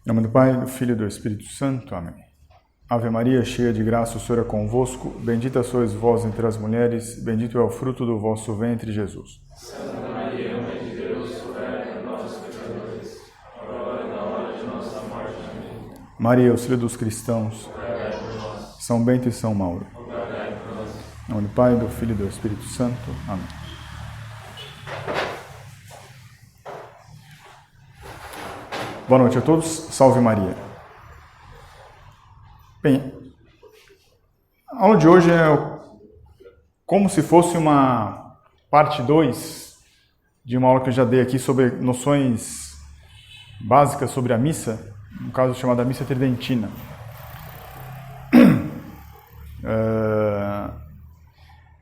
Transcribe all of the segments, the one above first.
Em nome do Pai, do Filho e do Espírito Santo. Amém. Ave Maria, cheia de graça, o Senhor é convosco. Bendita sois vós entre as mulheres, bendito é o fruto do vosso ventre, Jesus. Santa Maria, Mãe de Deus, rogai por nós, pecadores, agora e na hora de nossa morte. Amém. Maria, auxílio dos cristãos. Rogai por nós. São Bento e São Mauro. Rogai por nós. Em nome do Pai, do Filho e do Espírito Santo. Amém. Boa noite a todos. Salve Maria. Bem, a aula de hoje é como se fosse uma parte 2 de uma aula que eu já dei aqui sobre noções básicas sobre a missa, no caso chamada Missa Tridentina.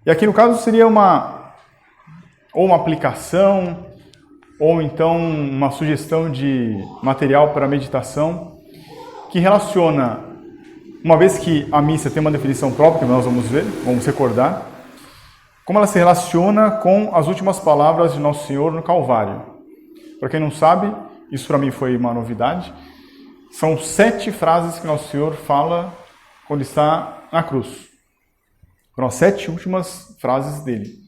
E aqui no caso seria uma aplicação ou então uma sugestão de material para meditação que relaciona, uma vez que a missa tem uma definição própria, que nós vamos ver, vamos recordar, como ela se relaciona com as últimas palavras de Nosso Senhor no Calvário. Para quem não sabe, isso para mim foi uma novidade, são 7 frases que Nosso Senhor fala quando está na cruz. Foram as 7 últimas frases dele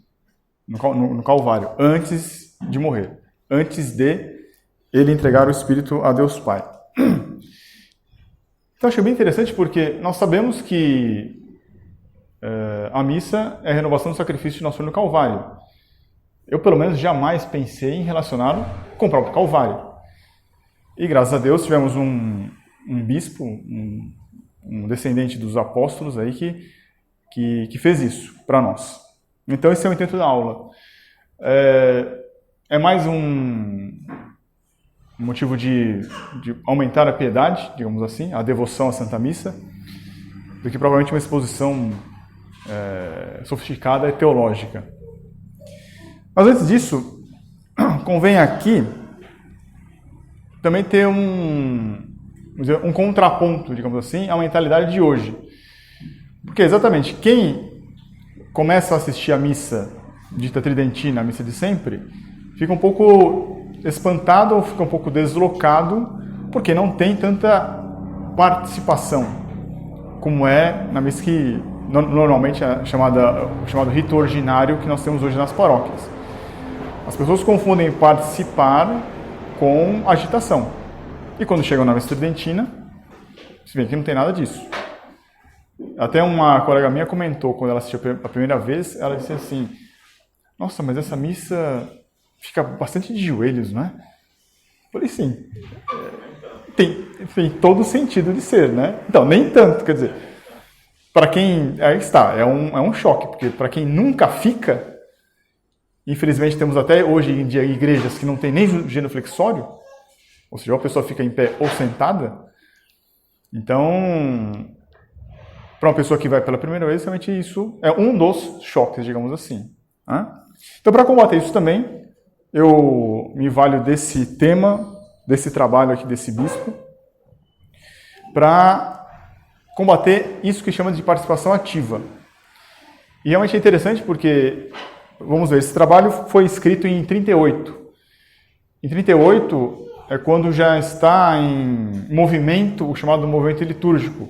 no Calvário, antes de morrer. Antes de ele entregar o Espírito a Deus Pai. Então, achei bem interessante porque nós sabemos que a missa é a renovação do sacrifício de Nosso Senhor no Calvário. Eu, pelo menos, jamais pensei em relacioná-lo com o próprio Calvário. E, graças a Deus, tivemos um bispo, um descendente dos apóstolos aí que fez isso para nós. Então, esse é o intento da aula. É mais um motivo de aumentar a piedade, digamos assim, a devoção à Santa Missa, do que provavelmente uma exposição sofisticada e teológica. Mas antes disso, convém aqui também ter um contraponto, digamos assim, à mentalidade de hoje. Porque exatamente quem começa a assistir a missa dita tridentina, a missa de sempre, fica um pouco espantado ou fica um pouco deslocado porque não tem tanta participação como é na missa que normalmente é o chamado rito ordinário que nós temos hoje nas paróquias. As pessoas confundem participar com agitação. E quando chegam na missa tridentina, se vê que não tem nada disso. Até uma colega minha comentou, quando ela assistiu a primeira vez, ela disse assim: nossa, mas essa missa fica bastante de joelhos, não é? Falei, sim. Tem todo o sentido de ser, né? Então, nem tanto, quer dizer, para quem... Aí está, é um choque, porque para quem nunca fica, infelizmente temos até hoje em dia igrejas que não tem nem genuflexório, ou seja, a pessoa fica em pé ou sentada. Então, para uma pessoa que vai pela primeira vez, realmente isso é um dos choques, digamos assim. Né? Então, para combater isso também, eu me valho desse tema, desse trabalho aqui desse bispo, para combater isso que chama de participação ativa. E realmente é interessante porque, vamos ver, esse trabalho foi escrito em 38. Em 38 é quando já está em movimento, o chamado movimento litúrgico,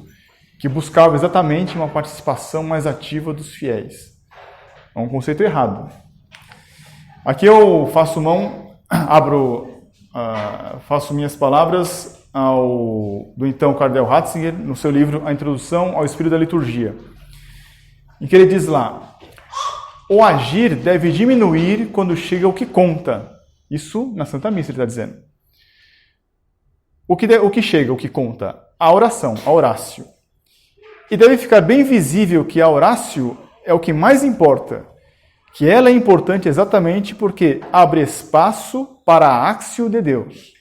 que buscava exatamente uma participação mais ativa dos fiéis. É um conceito errado. Aqui eu faço faço minhas palavras do então Karl Ratzinger, no seu livro A Introdução ao Espírito da Liturgia, em que ele diz lá: o agir deve diminuir quando chega o que conta. Isso na Santa Missa ele está dizendo. O que chega, o que conta? A oração, a orácio. E deve ficar bem visível que a orácio é o que mais importa, que ela é importante exatamente porque abre espaço para a áxio de Deus.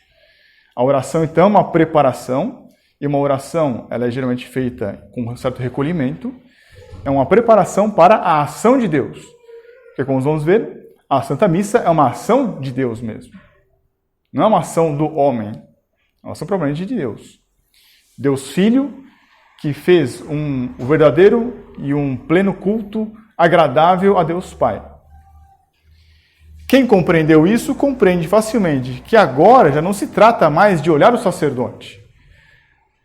A oração, então, é uma preparação, e uma oração ela é geralmente feita com um certo recolhimento, é uma preparação para a ação de Deus. Porque, como vamos ver, a Santa Missa é uma ação de Deus mesmo. Não é uma ação do homem, é uma ação propriamente de Deus. Deus Filho, que fez o verdadeiro e um pleno culto agradável a Deus Pai. Quem compreendeu isso, compreende facilmente que agora já não se trata mais de olhar o sacerdote,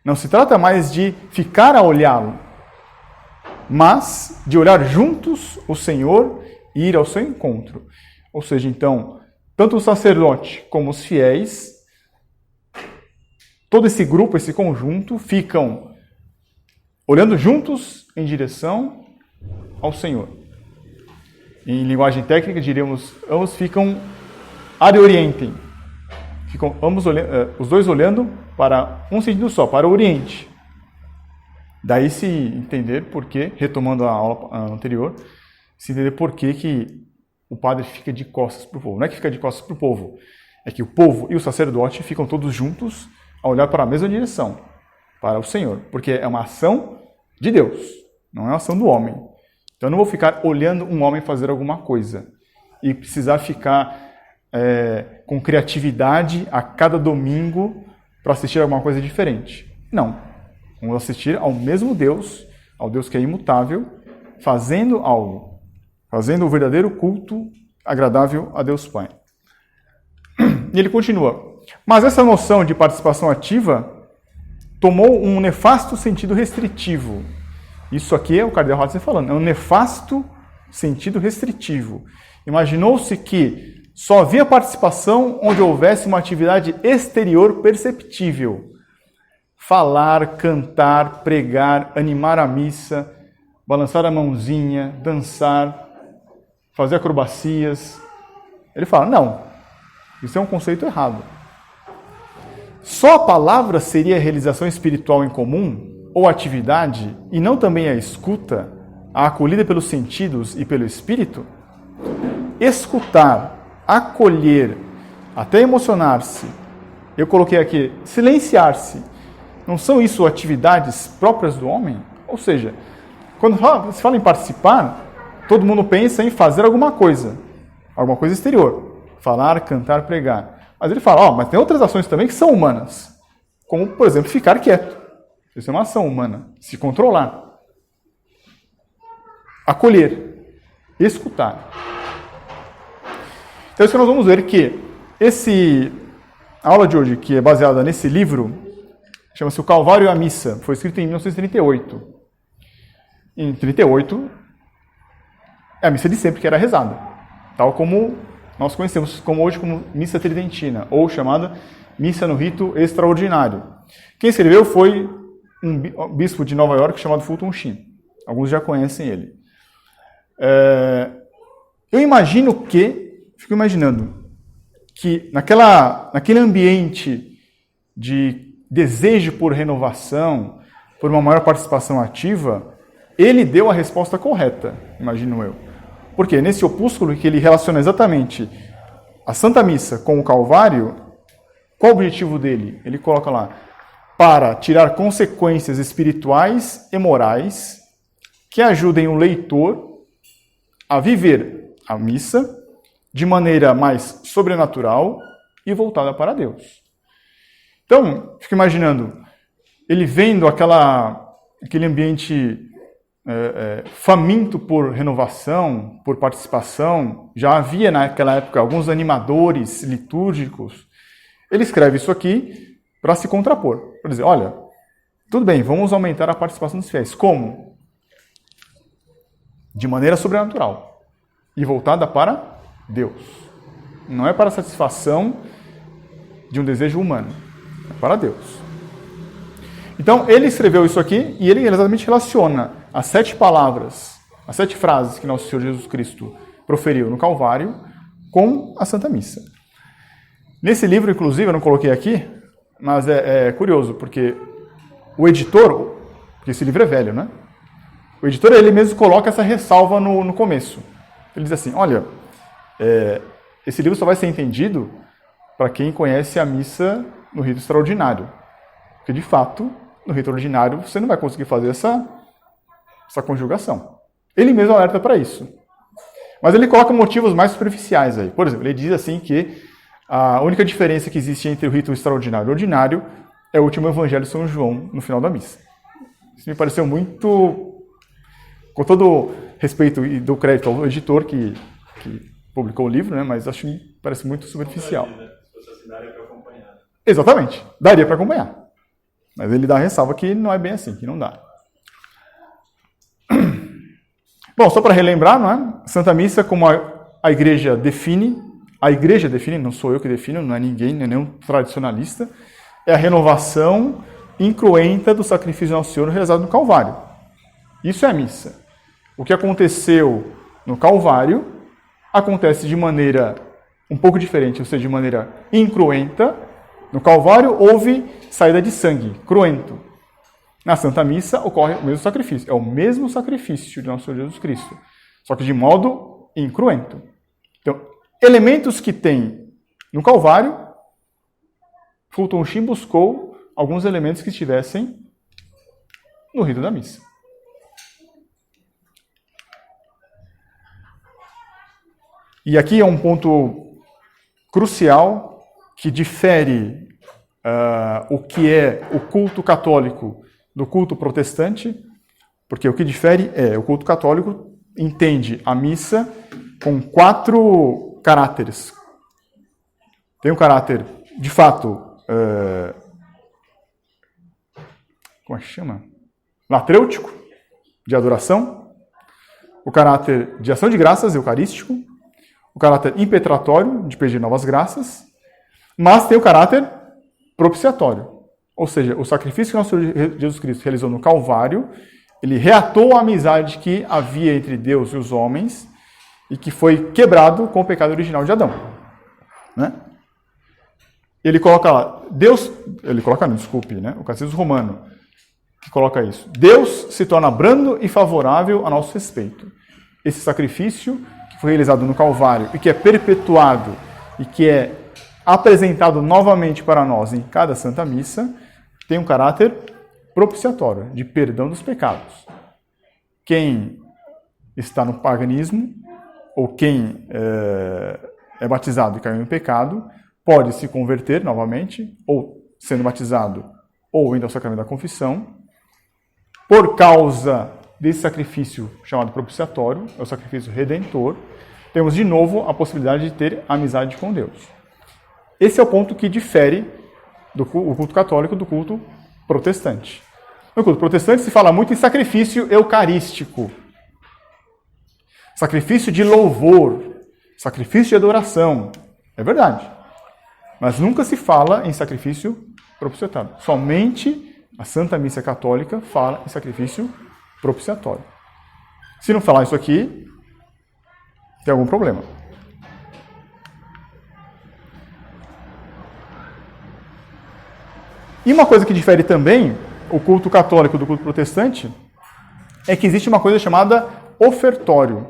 Não se trata mais de ficar a olhá-lo, mas de olhar juntos o Senhor e ir ao seu encontro. Ou seja, então, tanto o sacerdote como os fiéis, todo esse grupo, esse conjunto, ficam olhando juntos em direção ao Senhor. Em linguagem técnica, diríamos, ambos ficam ad orientem. Ficam ambos os dois olhando para um sentido só, para o Oriente. Daí se entender por que, retomando a aula anterior, se entender por que o padre fica de costas para o povo. Não é que fica de costas para o povo, é que o povo e o sacerdote ficam todos juntos a olhar para a mesma direção, para o Senhor, porque é uma ação de Deus, não é uma ação do homem. Então eu não vou ficar olhando um homem fazer alguma coisa e precisar ficar com criatividade a cada domingo para assistir alguma coisa diferente. Não. Vamos assistir ao mesmo Deus, ao Deus que é imutável, fazendo algo, fazendo o verdadeiro culto agradável a Deus Pai. E ele continua. Mas essa noção de participação ativa tomou um nefasto sentido restritivo. Isso aqui é o Cardeal Ratzinger falando, é um nefasto sentido restritivo. Imaginou-se que só havia participação onde houvesse uma atividade exterior perceptível. Falar, cantar, pregar, animar a missa, balançar a mãozinha, dançar, fazer acrobacias. Ele fala, não, isso é um conceito errado. Só a palavra seria a realização espiritual em comum, ou atividade, e não também a escuta, a acolhida pelos sentidos e pelo espírito? Escutar, acolher, até emocionar-se, eu coloquei aqui, silenciar-se, não são isso atividades próprias do homem? Ou seja, quando se fala em participar, todo mundo pensa em fazer alguma coisa exterior, falar, cantar, pregar. Mas ele fala, mas tem outras ações também que são humanas, como, por exemplo, ficar quieto. Isso é uma ação humana, se controlar. Acolher, escutar. Então, isso que nós vamos ver que a aula de hoje, que é baseada nesse livro, chama-se O Calvário e a Missa, foi escrito em 1938. Em 1938, é a missa de sempre que era rezada, tal como nós conhecemos como hoje como missa tridentina, ou chamada missa no rito extraordinário. Quem escreveu foi um bispo de Nova York chamado Fulton Sheen. Alguns já conhecem ele. Eu fico imaginando que naquele ambiente de desejo por renovação, por uma maior participação ativa, ele deu a resposta correta, imagino eu. Porque nesse opúsculo que ele relaciona exatamente a Santa Missa com o Calvário, qual o objetivo dele? Ele coloca lá, para tirar consequências espirituais e morais que ajudem o leitor a viver a missa de maneira mais sobrenatural e voltada para Deus. Então, fico imaginando, ele vendo aquele ambiente faminto por renovação, por participação, já havia naquela época alguns animadores litúrgicos. Ele escreve isso aqui para se contrapor, para dizer, olha, tudo bem, vamos aumentar a participação dos fiéis. Como? De maneira sobrenatural e voltada para Deus. Não é para a satisfação de um desejo humano, é para Deus. Então, ele escreveu isso aqui e ele exatamente relaciona as 7 palavras, as 7 frases que nosso Senhor Jesus Cristo proferiu no Calvário com a Santa Missa. Nesse livro, inclusive, eu não coloquei aqui, mas é curioso, porque o editor, porque esse livro é velho, né? O editor, ele mesmo coloca essa ressalva no começo. Ele diz assim, olha, esse livro só vai ser entendido para quem conhece a missa no rito extraordinário. Porque, de fato, no rito ordinário, você não vai conseguir fazer essa conjugação. Ele mesmo alerta para isso. Mas ele coloca motivos mais superficiais aí. Por exemplo, ele diz assim que a única diferença que existe entre o rito extraordinário e o ordinário é o último evangelho de São João no final da missa. Isso me pareceu muito, com todo respeito e dou crédito ao editor que publicou o livro, né? Mas acho que parece muito superficial. Se fosse assim, daria para acompanhar. Exatamente, daria para acompanhar. Mas ele dá a ressalva que não é bem assim, que não dá. Bom, só para relembrar, não é? Santa Missa, como a igreja define, não sou eu que defino, não é ninguém, não é nenhum tradicionalista, é a renovação incruenta do sacrifício ao Senhor realizado no Calvário. Isso é a missa. O que aconteceu no Calvário acontece de maneira um pouco diferente, ou seja, de maneira incruenta. No Calvário houve saída de sangue, cruento. Na Santa Missa ocorre o mesmo sacrifício. É o mesmo sacrifício de nosso Senhor Jesus Cristo, só que de modo incruento. Então, elementos que tem no Calvário, Fulton Sheen buscou alguns elementos que estivessem no rito da missa. E aqui é um ponto crucial que difere o que é o culto católico do culto protestante, porque o que difere é o culto católico entende a missa com 4 caráteres. Tem um caráter, de fato, como é que chama? Latrêutico, de adoração, o caráter de ação de graças, eucarístico, o caráter impetratório, de pedir novas graças, mas tem o caráter propiciatório. Ou seja, o sacrifício que nosso Senhor Jesus Cristo realizou no Calvário, ele reatou a amizade que havia entre Deus e os homens e que foi quebrado com o pecado original de Adão. Né? Ele coloca lá, o Catecismo Romano, que coloca isso. Deus se torna brando e favorável a nosso respeito. Esse sacrifício que foi realizado no Calvário e que é perpetuado e que é apresentado novamente para nós em cada Santa Missa, tem um caráter propiciatório, de perdão dos pecados. Quem está no paganismo, ou quem é batizado e caiu em pecado, pode se converter novamente, ou sendo batizado, ou indo ao sacramento da confissão, por causa desse sacrifício chamado propiciatório, é o sacrifício redentor, temos de novo a possibilidade de ter amizade com Deus. Esse é o ponto que difere o culto católico do culto protestante. No culto protestante se fala muito em sacrifício eucarístico, sacrifício de louvor, sacrifício de adoração. É verdade. Mas nunca se fala em sacrifício propiciatório. Somente a Santa Missa Católica fala em sacrifício propiciatório. Se não falar isso aqui, tem algum problema. E uma coisa que difere também o culto católico do culto protestante é que existe uma coisa chamada ofertório.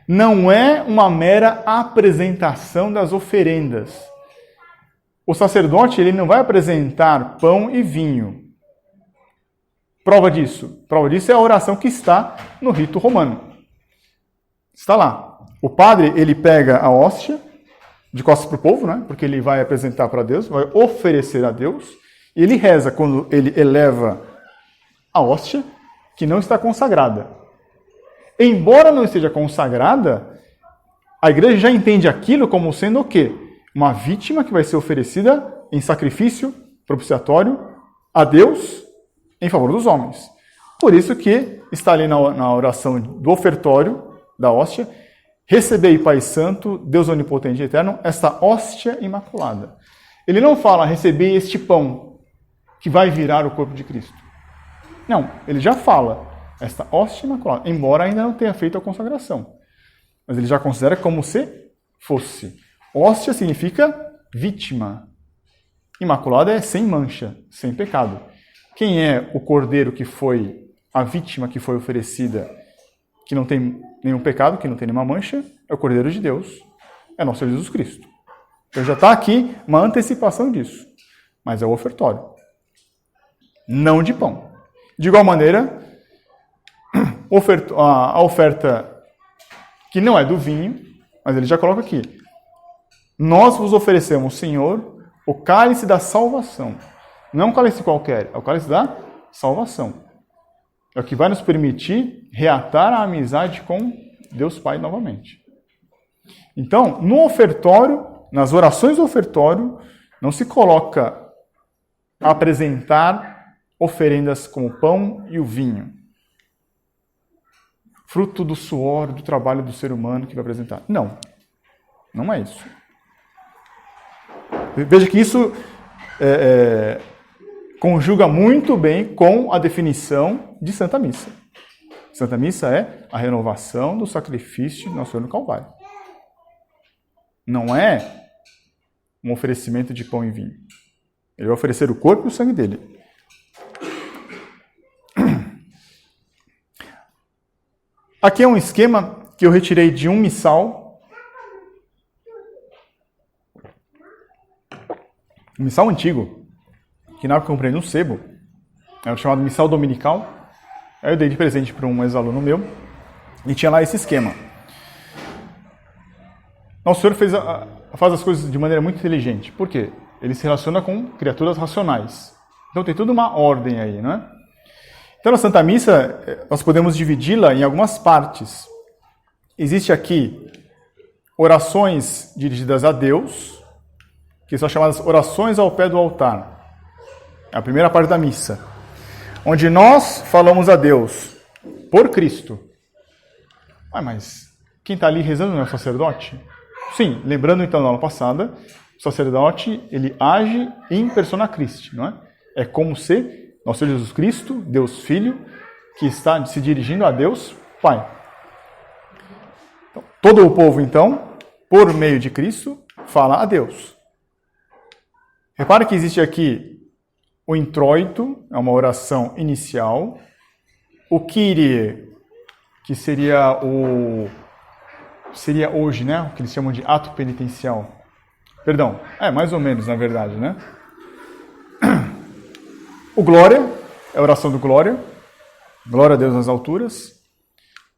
Não é uma mera apresentação das oferendas. O sacerdote ele não vai apresentar pão e vinho. Prova disso é a oração que está no rito romano. Está lá. O padre ele pega a hóstia de costas para o povo, né? Porque ele vai apresentar para Deus, vai oferecer a Deus. E ele reza quando ele eleva a hóstia que não está consagrada. Embora não esteja consagrada, a igreja já entende aquilo como sendo o quê? Uma vítima que vai ser oferecida em sacrifício propiciatório a Deus em favor dos homens. Por isso que está ali na oração do ofertório da hóstia, recebei, Pai Santo, Deus Onipotente e Eterno, esta hóstia imaculada. Ele não fala, recebei este pão, que vai virar o corpo de Cristo. Não, ele já fala, esta hóstia imaculada, embora ainda não tenha feito a consagração. Mas ele já considera como se fosse. Hóstia significa vítima. Imaculada é sem mancha, sem pecado. Quem é o cordeiro que foi a vítima que foi oferecida, que não tem nenhum pecado, que não tem nenhuma mancha? É o Cordeiro de Deus, é nosso Senhor Jesus Cristo. Então já está aqui uma antecipação disso. Mas é o ofertório. Não de pão. De igual maneira, a oferta que não é do vinho, mas ele já coloca aqui. Nós vos oferecemos, Senhor, o cálice da salvação. Não é um cálice qualquer, é o cálice da salvação. É o que vai nos permitir reatar a amizade com Deus Pai novamente. Então, no ofertório, nas orações do ofertório, não se coloca apresentar oferendas como o pão e o vinho. Fruto do suor, do trabalho do ser humano que vai apresentar. Não. Não é isso. Veja que isso conjuga muito bem com a definição de Santa Missa. Santa Missa é a renovação do sacrifício de Nosso Senhor no Calvário. Não é um oferecimento de pão e vinho. Ele vai oferecer o corpo e o sangue dele. Aqui é um esquema que eu retirei de um missal. Um missal antigo, que na época eu comprei no sebo. Era chamado Missal Dominical. Aí eu dei de presente para um ex-aluno meu. E tinha lá esse esquema. Nosso Senhor faz as coisas de maneira muito inteligente. Por quê? Ele se relaciona com criaturas racionais. Então tem toda uma ordem aí, não é? Então na Santa Missa, nós podemos dividi-la em algumas partes. Existe aqui orações dirigidas a Deus, que são chamadas orações ao pé do altar. É a primeira parte da missa. Onde nós falamos a Deus por Cristo. Mas quem está ali rezando não é o sacerdote? Sim, lembrando então da aula passada, o sacerdote, ele age em persona Christi, não é? É como se nosso Senhor Jesus Cristo, Deus Filho, que está se dirigindo a Deus Pai. Então, todo o povo, então, por meio de Cristo, fala a Deus. Repare que existe aqui o introito, é uma oração inicial. O Kyrie, que seria hoje, né? O que eles chamam de ato penitencial. Perdão, mais ou menos, na verdade, né? O Glória, é a oração do Glória. Glória a Deus nas alturas.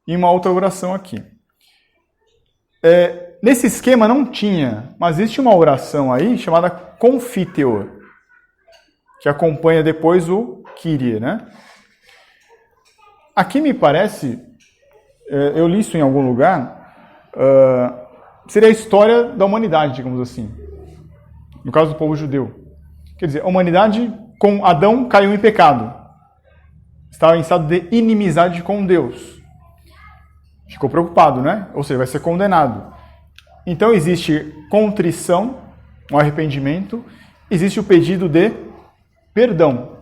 E uma outra oração aqui. Nesse esquema não tinha, mas existe uma oração aí chamada Confiteor, que acompanha depois o Kyrie, né? Aqui me parece, eu li isso em algum lugar, seria a história da humanidade, digamos assim. No caso do povo judeu. Quer dizer, a humanidade com Adão caiu em pecado. Estava em estado de inimizade com Deus. Ficou preocupado, né? Ou seja, vai ser condenado. Então existe contrição, um arrependimento, existe o pedido de perdão.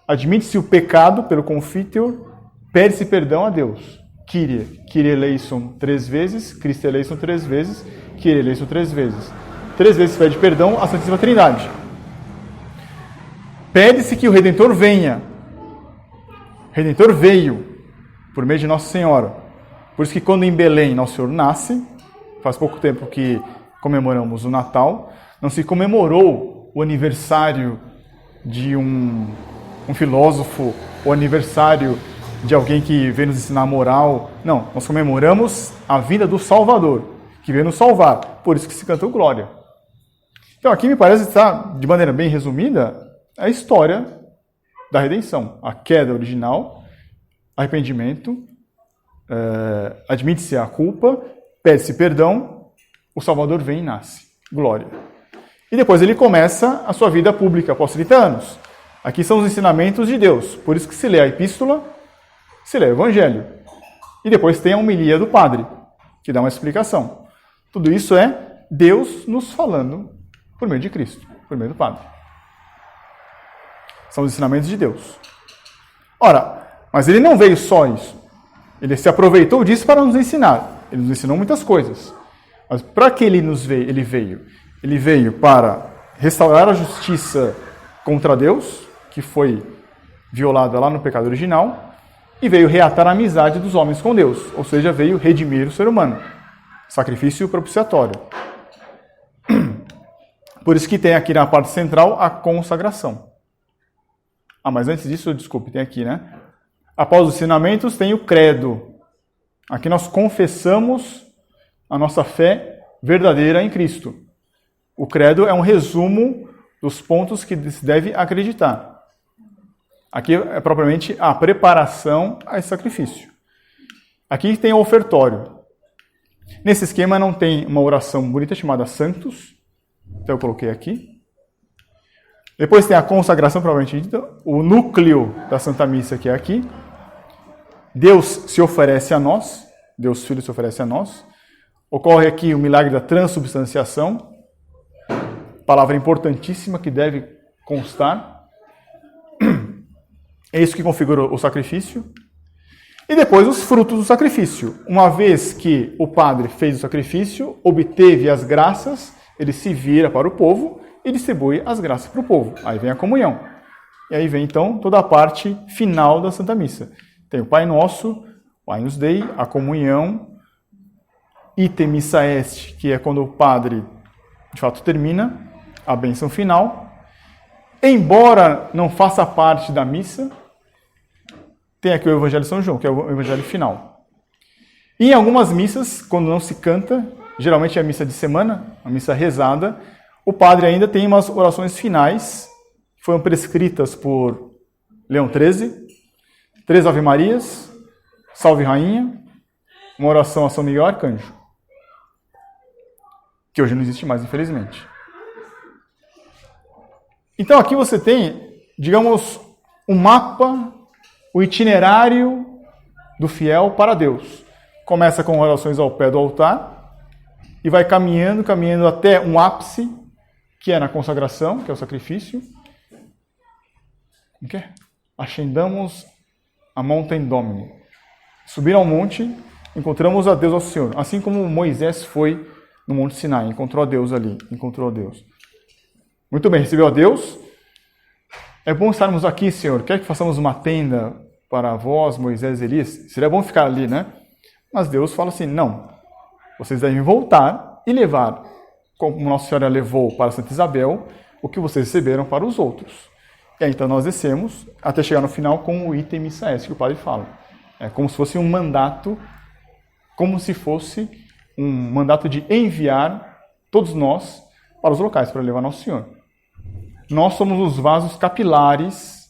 Admite-se o pecado pelo confiteor, pede-se perdão a Deus. Kyrie eleison 3 vezes, Christe eleison 3 vezes, Kyrie eleison 3 vezes. 3 vezes pede perdão à Santíssima Trindade. Pede-se que o Redentor venha. O Redentor veio por meio de Nossa Senhora. Por isso que quando em Belém Nosso Senhor nasce, faz pouco tempo que comemoramos o Natal, não se comemorou o aniversário de um filósofo, o aniversário de alguém que veio nos ensinar moral. Não, nós comemoramos a vinda do Salvador, que veio nos salvar. Por isso que se canta o Glória. Então aqui me parece estar, de maneira bem resumida, a história da redenção. A queda original, arrependimento, admite-se a culpa, pede-se perdão, o Salvador vem e nasce. Glória. E depois ele começa a sua vida pública após 30 anos. Aqui são os ensinamentos de Deus. Por isso que se lê a epístola, se lê o evangelho. E depois tem a homilia do padre, que dá uma explicação. Tudo isso é Deus nos falando por meio de Cristo, por meio do padre. São os ensinamentos de Deus. Ora, mas ele não veio só isso. Ele se aproveitou disso para nos ensinar. Ele nos ensinou muitas coisas. Mas para que ele veio? Ele veio para restaurar a justiça contra Deus, que foi violada lá no pecado original, e veio reatar a amizade dos homens com Deus. Ou seja, veio redimir o ser humano. Sacrifício propiciatório. Por isso que tem aqui na parte central a consagração. Mas antes disso, desculpe, tem aqui, né? Após os ensinamentos, tem o credo. Aqui nós confessamos a nossa fé verdadeira em Cristo. O credo é um resumo dos pontos que se deve acreditar. Aqui é propriamente a preparação a esse sacrifício. Aqui tem o ofertório. Nesse esquema não tem uma oração bonita chamada Sanctus. Então eu coloquei aqui. Depois tem a consagração, provavelmente dita, o núcleo da Santa Missa, que é aqui. Deus se oferece a nós, Deus Filho se oferece a nós. Ocorre aqui o milagre da transubstanciação, palavra importantíssima que deve constar. É isso que configura o sacrifício. E depois os frutos do sacrifício. Uma vez que o padre fez o sacrifício, obteve as graças, ele se vira para o povo e distribui as graças para o povo. Aí vem a comunhão. E aí vem então toda a parte final da Santa Missa. Tem o Pai Nosso, o Agnus Dei, a comunhão, Ite Missa Est, que é quando o padre de fato termina a bênção final. Embora não faça parte da missa, tem aqui o Evangelho de São João, que é o Evangelho final. E em algumas missas, quando não se canta, geralmente é a missa de semana, a missa rezada, o padre ainda tem umas orações finais, que foram prescritas por Leão XIII, 3 Ave Marias, Salve Rainha, uma oração a São Miguel Arcanjo, que hoje não existe mais, infelizmente. Então aqui você tem, digamos, um mapa, o itinerário do fiel para Deus. Começa com orações ao pé do altar e vai caminhando até um ápice, que é na consagração, que é o sacrifício. O que é? Ascendamos a Mountain Domini. Subir ao monte, encontramos a Deus, ao Senhor. Assim como Moisés foi no Monte Sinai, encontrou a Deus ali, encontrou a Deus. Muito bem, recebeu a Deus. É bom estarmos aqui, Senhor. Quer que façamos uma tenda para vós, Moisés e Elias? Seria bom ficar ali, né? Mas Deus fala assim, não. Vocês devem voltar e levar, como Nossa Senhora levou para Santa Isabel, o que vocês receberam para os outros. E aí, então, nós descemos até chegar no final com o Ite Missa Est, que o padre fala. É como se fosse um mandato, como se fosse um mandato de enviar todos nós para os locais, para levar Nosso Senhor. Nós somos os vasos capilares,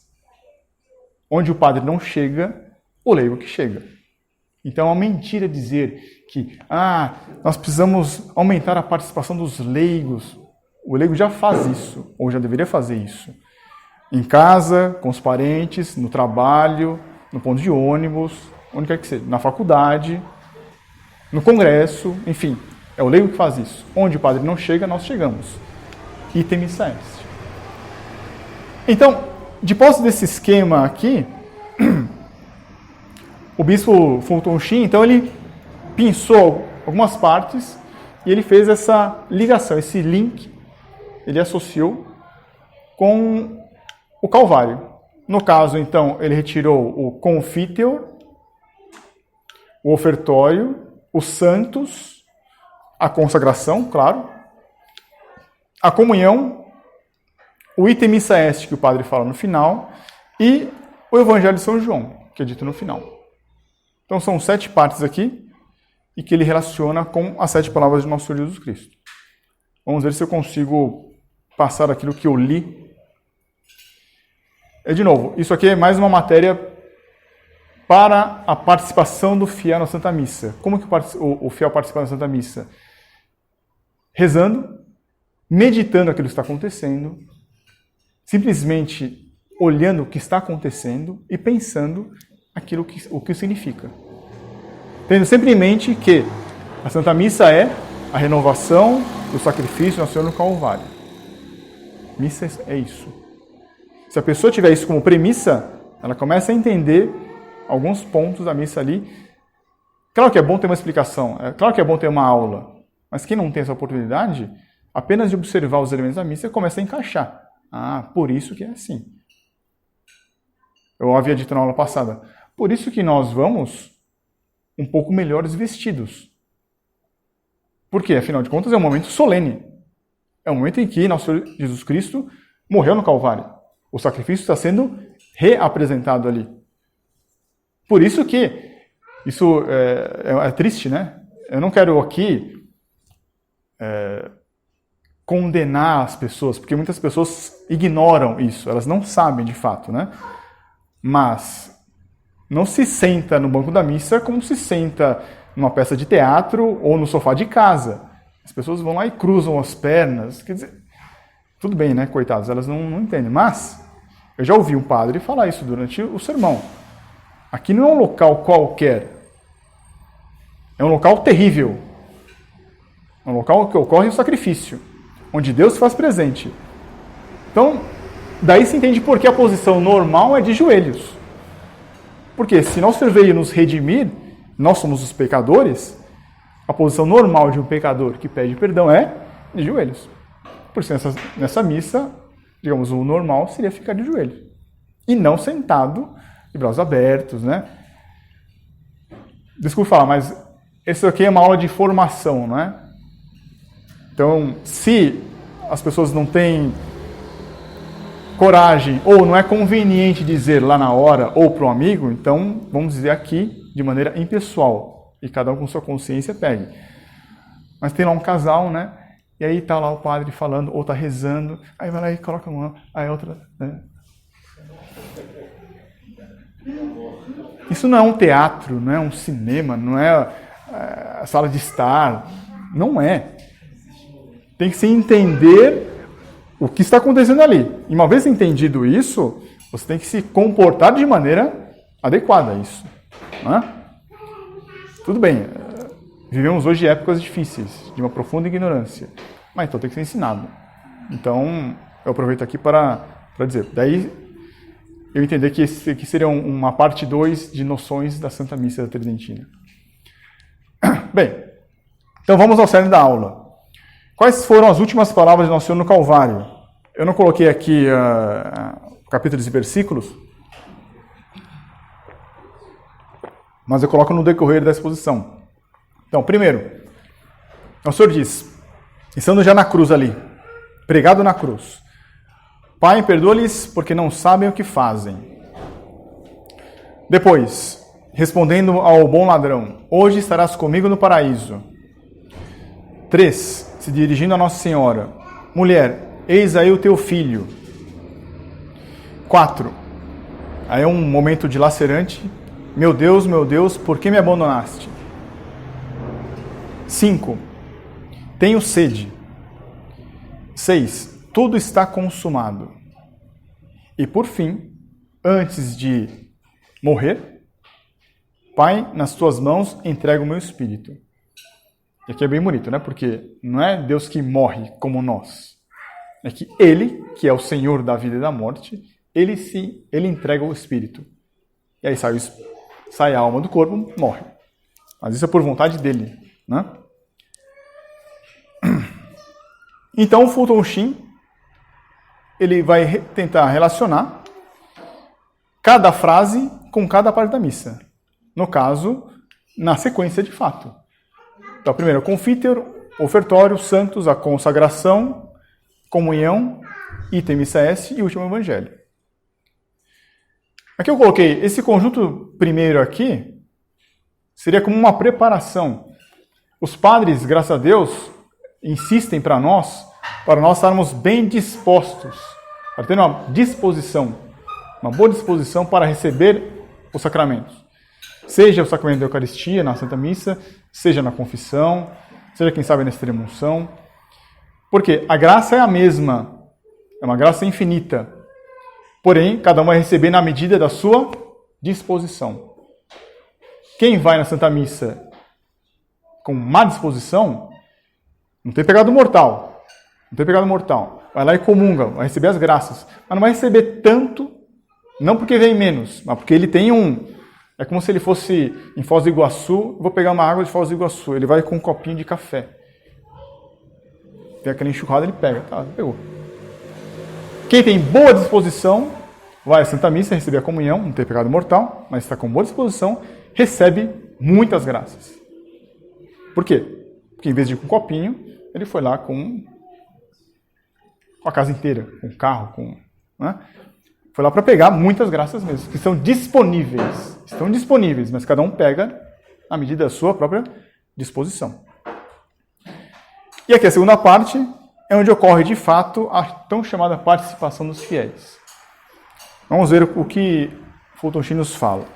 onde o padre não chega, o leigo que chega. Então é uma mentira dizer que nós precisamos aumentar a participação dos leigos. O leigo já faz isso, ou já deveria fazer isso. Em casa, com os parentes, no trabalho, no ponto de ônibus, onde quer que seja, na faculdade, no congresso, enfim. É o leigo que faz isso. Onde o padre não chega, nós chegamos. Ite Missa Est. Então, depois desse esquema aqui, o bispo Fulton Sheen, então ele pensou algumas partes e ele fez essa ligação, esse link, ele associou com o Calvário. No caso, então, ele retirou o confiteor, o ofertório, os santos, a consagração, claro, a comunhão, o Ite Missa Est, que o padre fala no final, e o Evangelho de São João, que é dito no final. Então são 7 partes aqui, e que ele relaciona com as 7 palavras de Nosso Senhor Jesus Cristo. Vamos ver se eu consigo passar aquilo que eu li. De novo, isso aqui é mais uma matéria para a participação do fiel na Santa Missa. Como que o fiel participa na Santa Missa? Rezando, meditando aquilo que está acontecendo, simplesmente olhando o que está acontecendo e pensando o que significa. Tendo sempre em mente que a Santa Missa é a renovação do sacrifício do Nosso Senhor no Calvário. Missa é isso. Se a pessoa tiver isso como premissa, ela começa a entender alguns pontos da missa ali. Claro que é bom ter uma explicação, claro que é bom ter uma aula, mas quem não tem essa oportunidade, apenas de observar os elementos da missa, começa a encaixar. Por isso que é assim. Eu havia dito na aula passada. Por isso que nós vamos um pouco melhores vestidos. Porque, afinal de contas, é um momento solene. É um momento em que Nosso Senhor Jesus Cristo morreu no Calvário. O sacrifício está sendo reapresentado ali. Por isso que isso é triste, né? Eu não quero aqui condenar as pessoas, porque muitas pessoas ignoram isso, elas não sabem de fato, né? Mas não se senta no banco da missa como se senta numa peça de teatro ou no sofá de casa. As pessoas vão lá e cruzam as pernas. Quer dizer, Tudo bem, né, coitados, elas não entendem. Mas eu já ouvi um padre falar isso durante o sermão. Aqui não é um local qualquer. É um local terrível. É um local que ocorre o sacrifício, onde Deus se faz presente. Então, daí se entende por que a posição normal é de joelhos. Porque se nosso Senhor veio nos redimir, nós somos os pecadores, a posição normal de um pecador que pede perdão é de joelhos. Por isso, nessa missa, digamos, o normal seria ficar de joelhos. E não sentado, de braços abertos, né? Desculpa falar, mas isso aqui é uma aula de formação, não é? Então, se as pessoas não têm coragem, ou não é conveniente dizer lá na hora, ou para um amigo, então vamos dizer aqui de maneira impessoal, e cada um com sua consciência pegue. Mas tem lá um casal, né? E aí tá lá o padre falando, ou tá rezando, aí vai lá e coloca a mão, aí outra... Né? Isso não é um teatro, não é um cinema, não é a sala de estar, não é. Tem que se entender o que está acontecendo ali. E uma vez entendido isso, você tem que se comportar de maneira adequada a isso. Não é? Tudo bem, vivemos hoje épocas difíceis, de uma profunda ignorância, mas então tem que ser ensinado. Então, eu aproveito aqui para dizer, daí eu entender que esse aqui seria uma parte 2 de noções da Santa Missa Tridentina. Bem, então vamos ao cerne da aula. Quais foram as últimas palavras de Nosso Senhor no Calvário? Eu não coloquei aqui capítulos e versículos, mas eu coloco no decorrer da exposição. Então, primeiro, o Senhor diz, estando já na cruz ali, pregado na cruz, Pai, perdoa-lhes porque não sabem o que fazem. Depois, respondendo ao bom ladrão, hoje estarás comigo no paraíso. 3, se dirigindo a Nossa Senhora, mulher, eis aí o teu filho. 4, aí é um momento dilacerante, meu Deus, por que me abandonaste? 5, tenho sede. 6, tudo está consumado. E por fim, antes de morrer, Pai, nas tuas mãos entrego o meu espírito. E aqui é bem bonito, né? Porque não é Deus que morre como nós. É que Ele, que é o Senhor da vida e da morte, Ele entrega o espírito. E aí sai a alma do corpo, morre. Mas isso é por vontade dele, né? Então o Fulton Sheen, ele vai tentar relacionar cada frase com cada parte da missa. No caso, na sequência de fato. Então, primeiro, o confiteor, ofertório, santos, a consagração, comunhão, item missa S e último evangelho. Aqui eu coloquei esse conjunto primeiro aqui, seria como uma preparação. Os padres, graças a Deus, insistem para nós estarmos bem dispostos, para ter uma disposição, uma boa disposição para receber os sacramentos. Seja o sacramento da Eucaristia, na Santa Missa, seja na confissão, seja, quem sabe, na extrema-unção. Porque a graça é a mesma, é uma graça infinita. Porém, cada um vai receber na medida da sua disposição. Quem vai na Santa Missa com má disposição, não tem pecado mortal. Não tem pecado mortal. Vai lá e comunga, vai receber as graças. Mas não vai receber tanto, não porque vem menos, mas porque ele tem é como se ele fosse em Foz do Iguaçu, vou pegar uma água de Foz do Iguaçu, ele vai com um copinho de café. Tem aquela enxurrada, ele pega. Tá, pegou. Quem tem boa disposição, vai à Santa Missa receber a comunhão, não tem pecado mortal, mas está com boa disposição, recebe muitas graças. Por quê? Porque em vez de ir com um copinho, ele foi lá com a casa inteira, com o carro, né? Foi lá para pegar muitas graças mesmo, que estão disponíveis. Estão disponíveis, mas cada um pega à medida da sua própria disposição. E aqui a segunda parte é onde ocorre de fato a tão chamada participação dos fiéis. Vamos ver o que Fulton Sheen nos fala.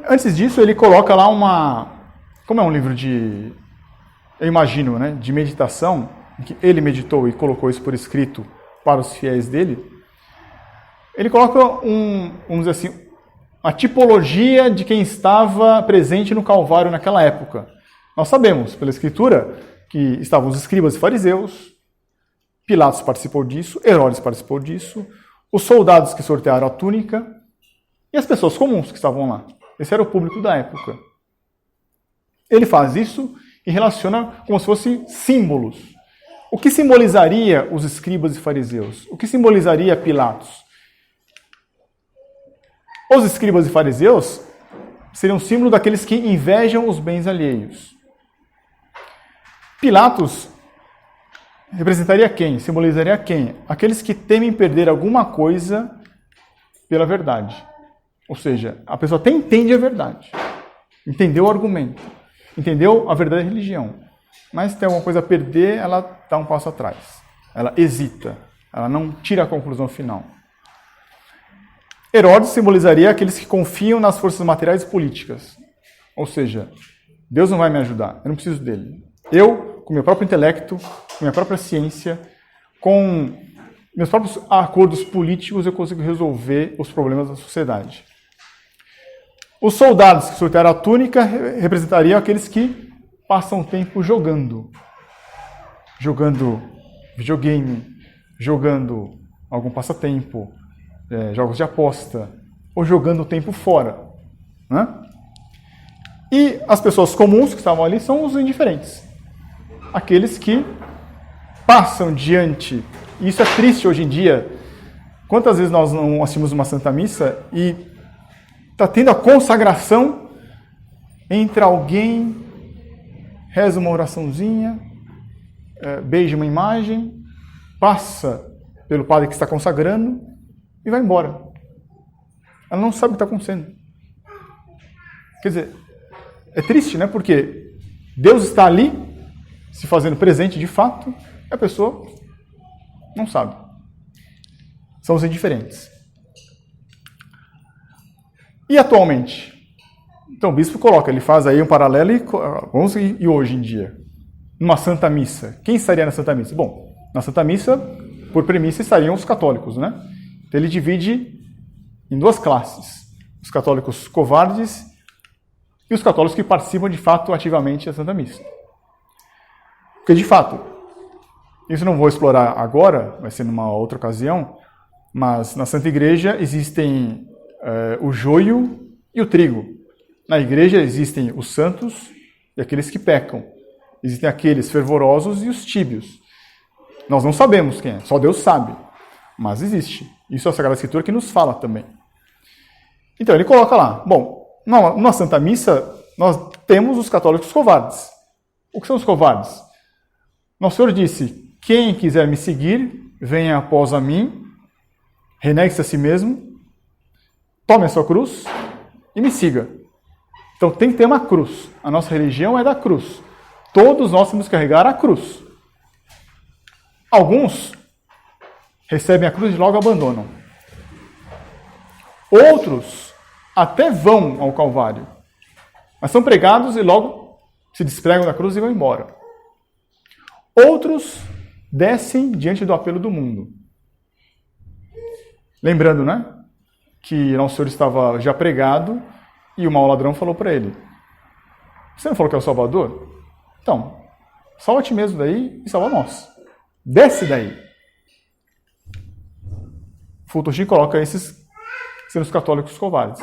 Antes disso, ele coloca lá como é um livro eu imagino, né, de meditação, em que ele meditou e colocou isso por escrito para os fiéis dele, ele coloca vamos dizer assim, a tipologia de quem estava presente no Calvário naquela época. Nós sabemos, pela Escritura, que estavam os escribas e fariseus, Pilatos participou disso, Herodes participou disso, os soldados que sortearam a túnica e as pessoas comuns que estavam lá. Esse era o público da época. Ele faz isso e relaciona como se fossem símbolos. O que simbolizaria os escribas e fariseus? O que simbolizaria Pilatos? Os escribas e fariseus seriam símbolo daqueles que invejam os bens alheios. Pilatos representaria quem? Simbolizaria quem? Aqueles que temem perder alguma coisa pela verdade. Ou seja, a pessoa até entende a verdade, entendeu o argumento, entendeu a verdadeira religião, mas tem alguma coisa a perder, ela dá um passo atrás. Ela hesita, ela não tira a conclusão final. Herodes simbolizaria aqueles que confiam nas forças materiais e políticas. Ou seja, Deus não vai me ajudar, eu não preciso dele. Eu, com meu próprio intelecto, com minha própria ciência, com meus próprios acordos políticos, eu consigo resolver os problemas da sociedade. Os soldados que sortearam a túnica representariam aqueles que passam o tempo jogando. Jogando videogame, jogando algum passatempo, jogos de aposta, ou jogando o tempo fora. Né? E as pessoas comuns que estavam ali são os indiferentes. Aqueles que passam diante, e isso é triste hoje em dia. Quantas vezes nós não assistimos uma Santa Missa e está tendo a consagração, entra alguém, reza uma oraçãozinha, beija uma imagem, passa pelo padre que está consagrando e vai embora. Ela não sabe o que está acontecendo. Quer dizer, é triste, né? Porque Deus está ali, se fazendo presente de fato, e a pessoa não sabe. São os indiferentes. E atualmente? Então o bispo coloca, ele faz aí um paralelo e hoje em dia, numa Santa Missa. Quem estaria na Santa Missa? Bom, na Santa Missa, por premissa, estariam os católicos, né? Então ele divide em duas classes. Os católicos covardes e os católicos que participam de fato ativamente da Santa Missa. Porque de fato, isso não vou explorar agora, vai ser numa outra ocasião, mas na Santa Igreja existem o joio e o trigo. Na igreja existem os santos e aqueles que pecam. Existem aqueles fervorosos e os tíbios. Nós não sabemos quem é, só Deus sabe. Mas existe. Isso é a Sagrada Escritura que nos fala também. Então ele coloca lá. Bom, na Santa Missa nós temos os católicos covardes. O que são os covardes? Nosso Senhor disse, quem quiser me seguir, venha após a mim, renegue-se a si mesmo, tome a sua cruz e me siga. Então tem que ter uma cruz. A nossa religião é da cruz. Todos nós temos que carregar a cruz. Alguns recebem a cruz e logo abandonam. Outros até vão ao Calvário, mas são pregados e logo se despregam da cruz e vão embora. Outros descem diante do apelo do mundo. Lembrando, né, que Nosso Senhor estava já pregado e o mau ladrão falou para ele, você não falou que é o Salvador? Então, salva a ti mesmo daí e salva nós. Desce daí. Fulton coloca esses sendo os católicos covardes.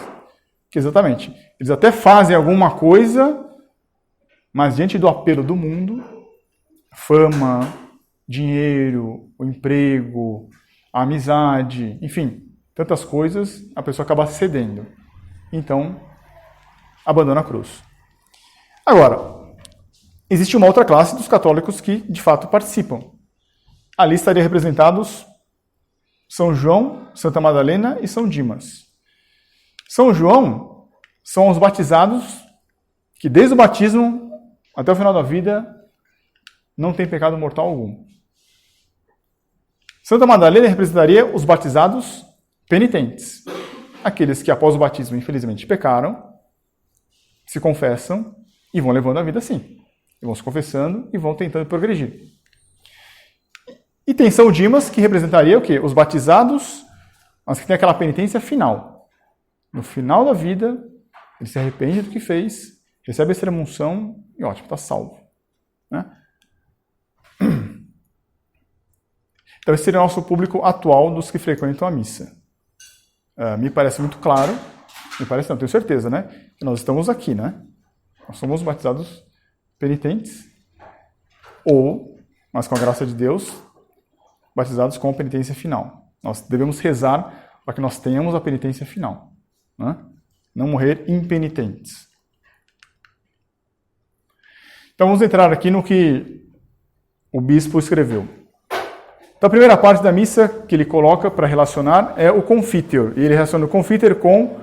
Que exatamente, eles até fazem alguma coisa, mas diante do apelo do mundo, fama, dinheiro, o emprego, a amizade, enfim, tantas coisas, a pessoa acaba cedendo. Então, abandona a cruz. Agora, existe uma outra classe dos católicos que, de fato, participam. Ali estariam representados São João, Santa Madalena e São Dimas. São João são os batizados que, desde o batismo até o final da vida, não tem pecado mortal algum. Santa Madalena representaria os batizados penitentes. Aqueles que, após o batismo, infelizmente, pecaram, se confessam e vão levando a vida assim. E vão se confessando e vão tentando progredir. E tem São Dimas, que representaria o quê? Os batizados, mas que tem aquela penitência final. No final da vida, ele se arrepende do que fez, recebe a extrema-unção e ótimo, está salvo. Né? Então esse seria o nosso público atual dos que frequentam a missa. Me parece muito claro, me parece não, tenho certeza, né? Que nós estamos aqui, né? Nós somos batizados penitentes, mas com a graça de Deus, batizados com a penitência final. Nós devemos rezar para que nós tenhamos a penitência final. Né? Não morrer impenitentes. Então vamos entrar aqui no que o bispo escreveu. Então a primeira parte da missa que ele coloca para relacionar é o confiteor. E ele relaciona o confiteor com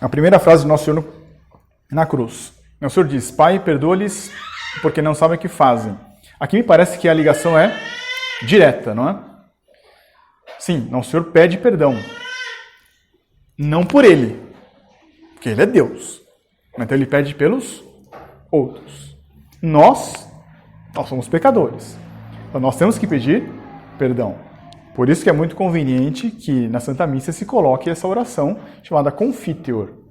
a primeira frase do Nosso Senhor na cruz. O Senhor diz: Pai, perdoa-lhes porque não sabem o que fazem. Aqui me parece que a ligação é direta, não é? Sim, Nosso Senhor pede perdão. Não por ele, porque ele é Deus. Então ele pede pelos outros. Nós somos pecadores. Então nós temos que pedir perdão. Por isso que é muito conveniente que na Santa Missa se coloque essa oração chamada Confiteor.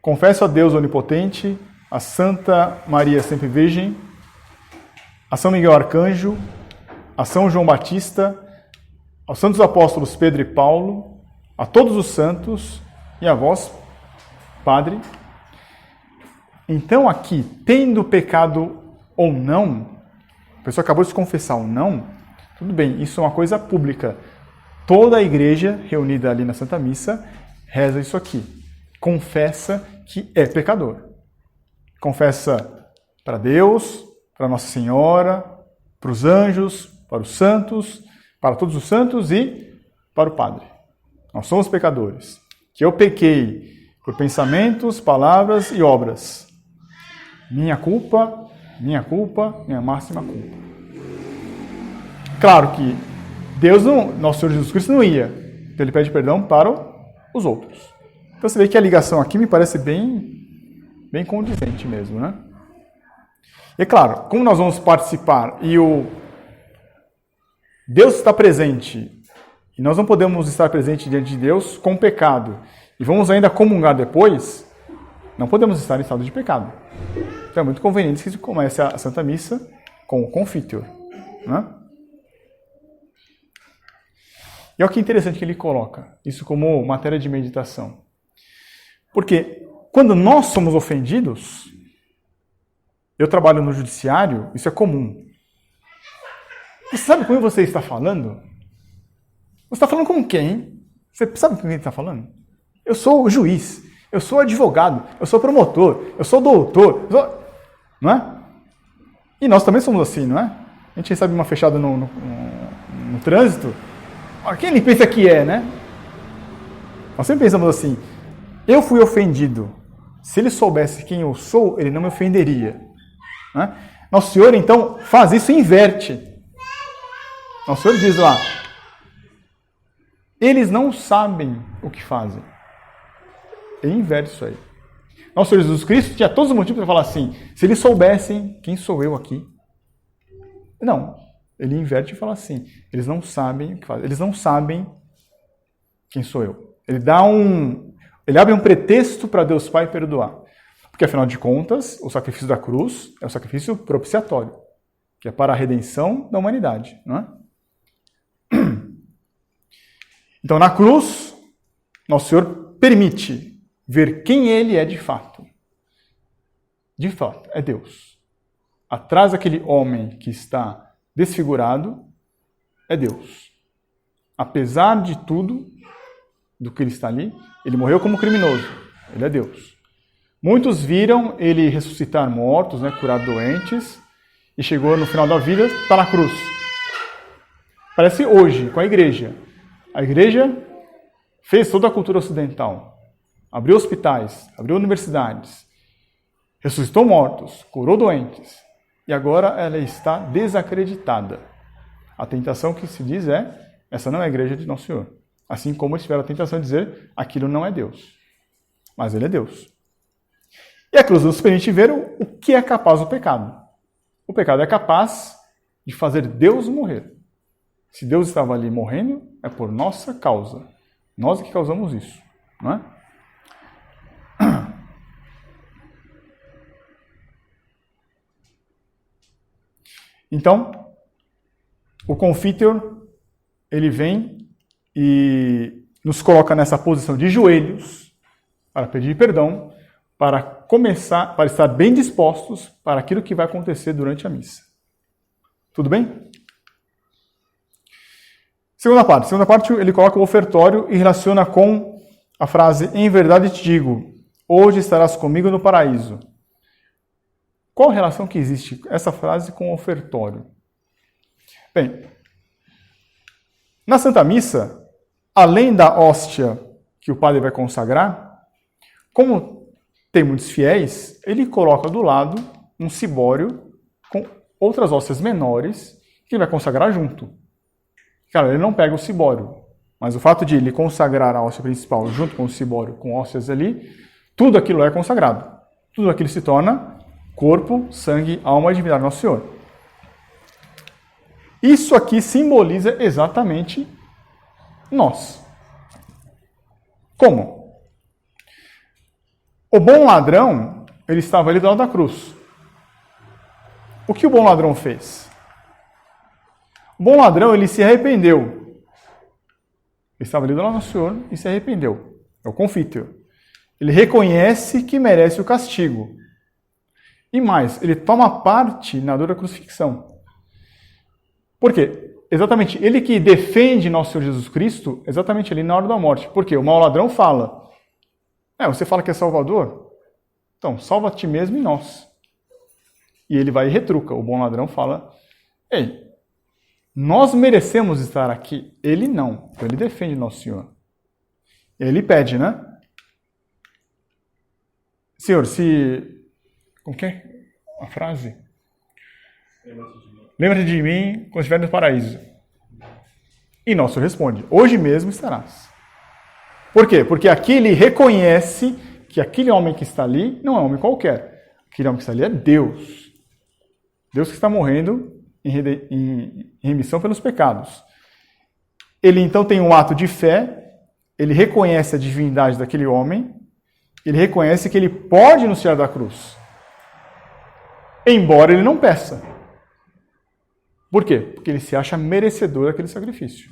Confesso a Deus Onipotente, a Santa Maria Sempre Virgem, a São Miguel Arcanjo, a São João Batista, aos santos apóstolos Pedro e Paulo, a todos os santos e a vós, Padre. Então aqui, tendo pecado ou não, a pessoa acabou de se confessar ou não, tudo bem, isso é uma coisa pública. Toda a igreja reunida ali na Santa Missa reza isso aqui. Confessa que é pecador. Confessa para Deus, para Nossa Senhora, para os anjos, para os santos, para todos os santos e para o Padre. Nós somos pecadores. Que eu pequei por pensamentos, palavras e obras. Minha culpa, minha máxima culpa. Claro que Deus Nosso Senhor Jesus Cristo não ia. Então ele pede perdão para os outros. Então você vê que a ligação aqui me parece bem condizente mesmo, né? E é claro, como nós vamos participar e Deus está presente e nós não podemos estar presente diante de Deus com pecado e vamos ainda comungar depois, não podemos estar em estado de pecado. Então é muito conveniente que se comece a Santa Missa com o Confiteor, né? E olha que interessante que ele coloca isso como matéria de meditação. Porque quando nós somos ofendidos, eu trabalho no judiciário, isso é comum. Você sabe com quem você está falando? Você está falando com quem? Você sabe com quem está falando? Eu sou o juiz, eu sou advogado, eu sou promotor, eu sou doutor, não é? E nós também somos assim, não é? A gente recebe uma fechada no trânsito, quem ele pensa que é, né? Nós sempre pensamos assim, eu fui ofendido, se ele soubesse quem eu sou, ele não me ofenderia. Né? Nosso Senhor, então, faz isso e inverte. Nosso Senhor diz lá, eles não sabem o que fazem. Ele inverte isso aí. Nosso Senhor Jesus Cristo tinha todos os motivos para falar assim, se eles soubessem quem sou eu aqui. Não, ele inverte e fala assim, eles não sabem o que fazem, eles não sabem quem sou eu. Ele abre um pretexto para Deus Pai perdoar. Porque, afinal de contas, o sacrifício da cruz é o sacrifício propiciatório, que é para a redenção da humanidade, não é? Então, na cruz, Nosso Senhor permite ver quem Ele é de fato. De fato, é Deus. Atrás daquele homem que está desfigurado, é Deus. Apesar de tudo, do que ele está ali, ele morreu como criminoso. Ele é Deus. Muitos viram ele ressuscitar mortos, né, curar doentes, e chegou no final da vida, está na cruz. Parece hoje, com a igreja. A igreja fez toda a cultura ocidental. Abriu hospitais, abriu universidades, ressuscitou mortos, curou doentes. E agora ela está desacreditada. A tentação que se diz essa não é a igreja de Nosso Senhor. Assim como eles tiveram a tentação de dizer, aquilo não é Deus. Mas ele é Deus. E a cruz nos permite ver o que é capaz do pecado. O pecado é capaz de fazer Deus morrer. Se Deus estava ali morrendo, é por nossa causa. Nós é que causamos isso, não é? Então, o Confiteor, ele vem e nos coloca nessa posição de joelhos para pedir perdão, para começar, para estar bem dispostos para aquilo que vai acontecer durante a missa. Tudo bem? Segunda parte ele coloca o ofertório e relaciona com a frase, em verdade te digo, hoje estarás comigo no paraíso. Qual a relação que existe essa frase com o ofertório? Bem, na Santa Missa, além da hóstia que o padre vai consagrar, como tem muitos fiéis, ele coloca do lado um cibório com outras hóstias menores que ele vai consagrar junto. Claro, ele não pega o cibório, mas o fato de ele consagrar a hóstia principal junto com o cibório, com hóstias ali, tudo aquilo é consagrado. Tudo aquilo se torna corpo, sangue, alma e divindade do Nosso Senhor. Isso aqui simboliza exatamente nós. Como? O bom ladrão, ele estava ali do lado da cruz. O que o bom ladrão fez? O bom ladrão, ele se arrependeu. Ele estava ali do lado do Senhor e se arrependeu. É o Confiteor. Ele reconhece que merece o castigo. E mais, ele toma parte na dor da crucifixão. Por quê? Exatamente, ele que defende nosso Senhor Jesus Cristo, exatamente ali na hora da morte. Por quê? O mau ladrão fala, você fala que é Salvador? Então, salva a ti mesmo e nós. E ele vai e retruca. O bom ladrão fala, nós merecemos estar aqui. Ele não. Então ele defende nosso Senhor. Ele pede, né? Senhor, se... Como que é a frase? Lembra-te de mim quando estiver no paraíso. E nosso responde, hoje mesmo estarás. Por quê? Porque aqui ele reconhece que aquele homem que está ali não é um homem qualquer. Aquele homem que está ali é Deus. Deus que está morrendo em remissão pelos pecados. Ele então tem um ato de fé, ele reconhece a divindade daquele homem, ele reconhece que ele pode nos tirar da cruz. Embora ele não peça. Por quê? Porque ele se acha merecedor daquele sacrifício.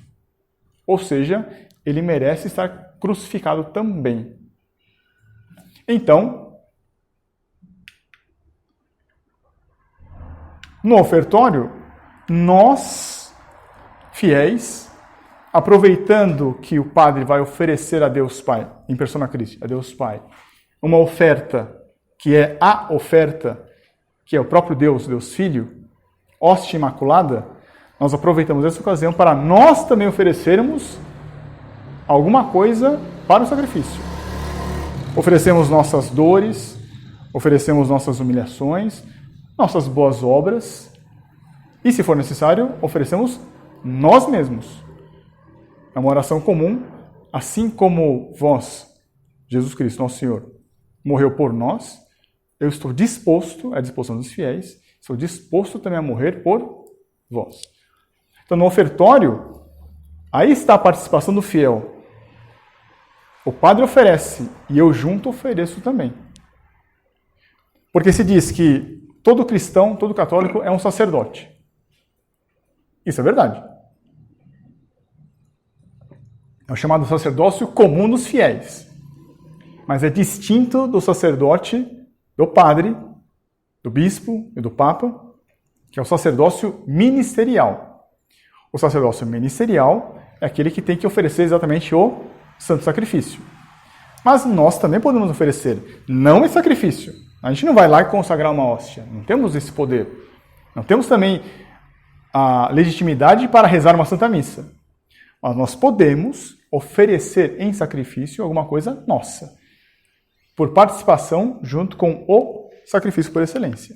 Ou seja, ele merece estar crucificado também. Então, no ofertório, nós, fiéis, aproveitando que o padre vai oferecer a Deus Pai, em persona Christi, a Deus Pai, uma oferta que é a oferta, que é o próprio Deus, Deus Filho, hóstia imaculada, nós aproveitamos essa ocasião para nós também oferecermos alguma coisa para o sacrifício. Oferecemos nossas dores, oferecemos nossas humilhações, nossas boas obras, e se for necessário, oferecemos nós mesmos. É uma oração comum, assim como vós, Jesus Cristo, nosso Senhor, morreu por nós, eu estou disposto, à disposição dos fiéis, estou disposto também a morrer por vós. Então, no ofertório, aí está a participação do fiel. O padre oferece, e eu junto ofereço também. Porque se diz que todo cristão, todo católico é um sacerdote. Isso é verdade. É o chamado sacerdócio comum dos fiéis. Mas é distinto do sacerdote do padre, do bispo e do papa, que é o sacerdócio ministerial. O sacerdócio ministerial é aquele que tem que oferecer exatamente o santo sacrifício. Mas nós também podemos oferecer, não esse sacrifício. A gente não vai lá e consagrar uma hóstia. Não temos esse poder. Não temos também a legitimidade para rezar uma Santa Missa. Mas nós podemos oferecer em sacrifício alguma coisa nossa, por participação junto com o sacrifício por excelência.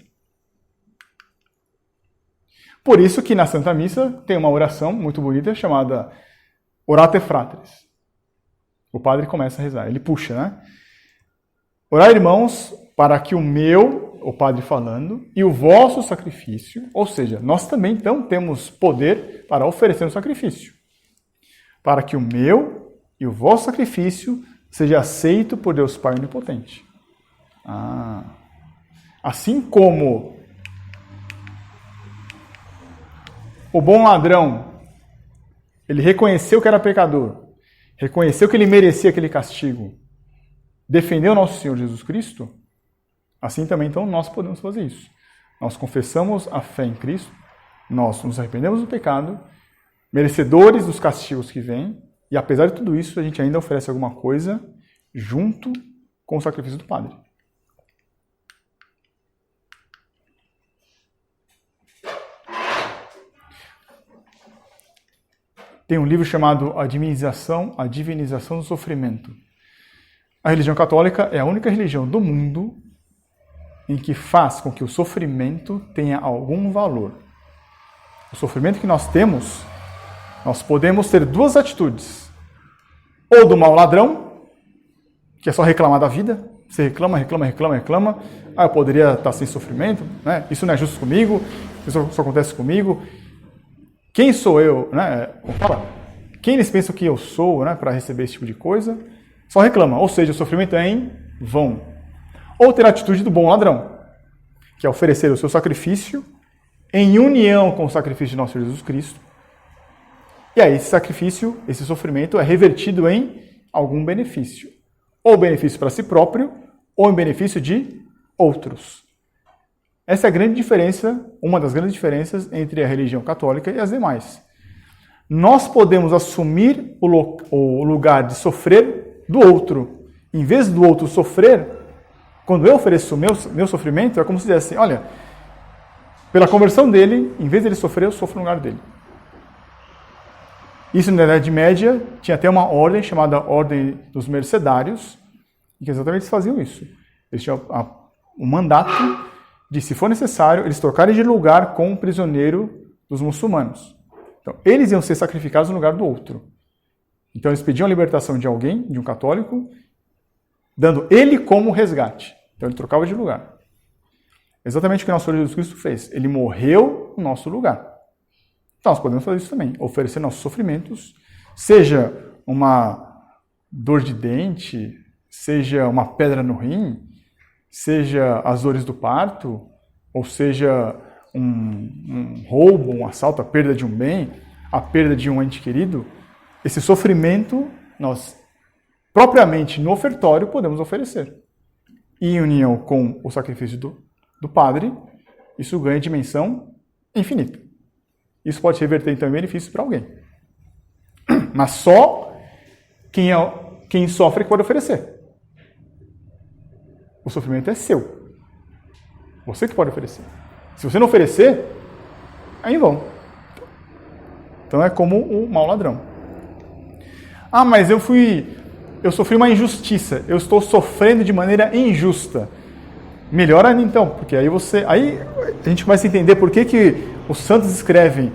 Por isso que na Santa Missa tem uma oração muito bonita chamada Orate Fratres. O padre começa a rezar, ele puxa, né? Orai, irmãos, para que o meu, o Padre falando, e o vosso sacrifício, ou seja, nós também então temos poder para oferecer um sacrifício, para que o meu e o vosso sacrifício seja aceito por Deus Pai Onipotente. Assim como o bom ladrão, ele reconheceu que era pecador, reconheceu que ele merecia aquele castigo, defendeu nosso Senhor Jesus Cristo, assim também então nós podemos fazer isso. Nós confessamos a fé em Cristo, nós nos arrependemos do pecado, merecedores dos castigos que vêm, e apesar de tudo isso, a gente ainda oferece alguma coisa junto com o sacrifício do Padre. Tem um livro chamado A Divinização do Sofrimento. A religião católica é a única religião do mundo em que faz com que o sofrimento tenha algum valor. O sofrimento que nós temos, nós podemos ter duas atitudes. Ou do mau ladrão, que é só reclamar da vida. Você reclama. Eu poderia estar sem sofrimento, né? Isso não é justo comigo, isso só acontece comigo. Quem sou eu, né? Quem eles pensam que eu sou, né, para receber esse tipo de coisa? Só reclama. Ou seja, o sofrimento é em vão. Ou ter a atitude do bom ladrão, que é oferecer o seu sacrifício em união com o sacrifício de nosso Senhor Jesus Cristo. E aí esse sacrifício, esse sofrimento é revertido em algum benefício. Ou benefício para si próprio, ou em benefício de outros. Essa é a grande diferença, uma das grandes diferenças entre a religião católica e as demais. Nós podemos assumir o lugar de sofrer do outro. Em vez do outro sofrer, quando eu ofereço o meu sofrimento, é como se dissesse, olha, pela conversão dele, em vez dele sofrer, eu sofro no lugar dele. Isso na Idade Média tinha até uma ordem chamada Ordem dos Mercedários, que exatamente eles faziam isso. Eles tinham um mandato de, se for necessário, eles trocarem de lugar com um prisioneiro dos muçulmanos. Então, eles iam ser sacrificados no lugar do outro. Então, eles pediam a libertação de alguém, de um católico, dando ele como resgate. Então, ele trocava de lugar. Exatamente o que nosso Senhor Jesus Cristo fez. Ele morreu no nosso lugar. Então, nós podemos fazer isso também. Oferecer nossos sofrimentos, seja uma dor de dente, seja uma pedra no rim, seja as dores do parto, ou seja um roubo, um assalto, a perda de um bem, a perda de um ente querido. Esse sofrimento, nós, propriamente no ofertório, podemos oferecer. E em união com o sacrifício do Padre, isso ganha dimensão infinita. Isso pode reverter, então, em benefício para alguém. Mas só quem sofre que pode oferecer. O sofrimento é seu. Você que pode oferecer. Se você não oferecer, é em vão. Então é como o mau ladrão. Mas eu sofri uma injustiça. Eu estou sofrendo de maneira injusta. Melhor ainda então, porque aí a gente começa a entender por que os santos escrevem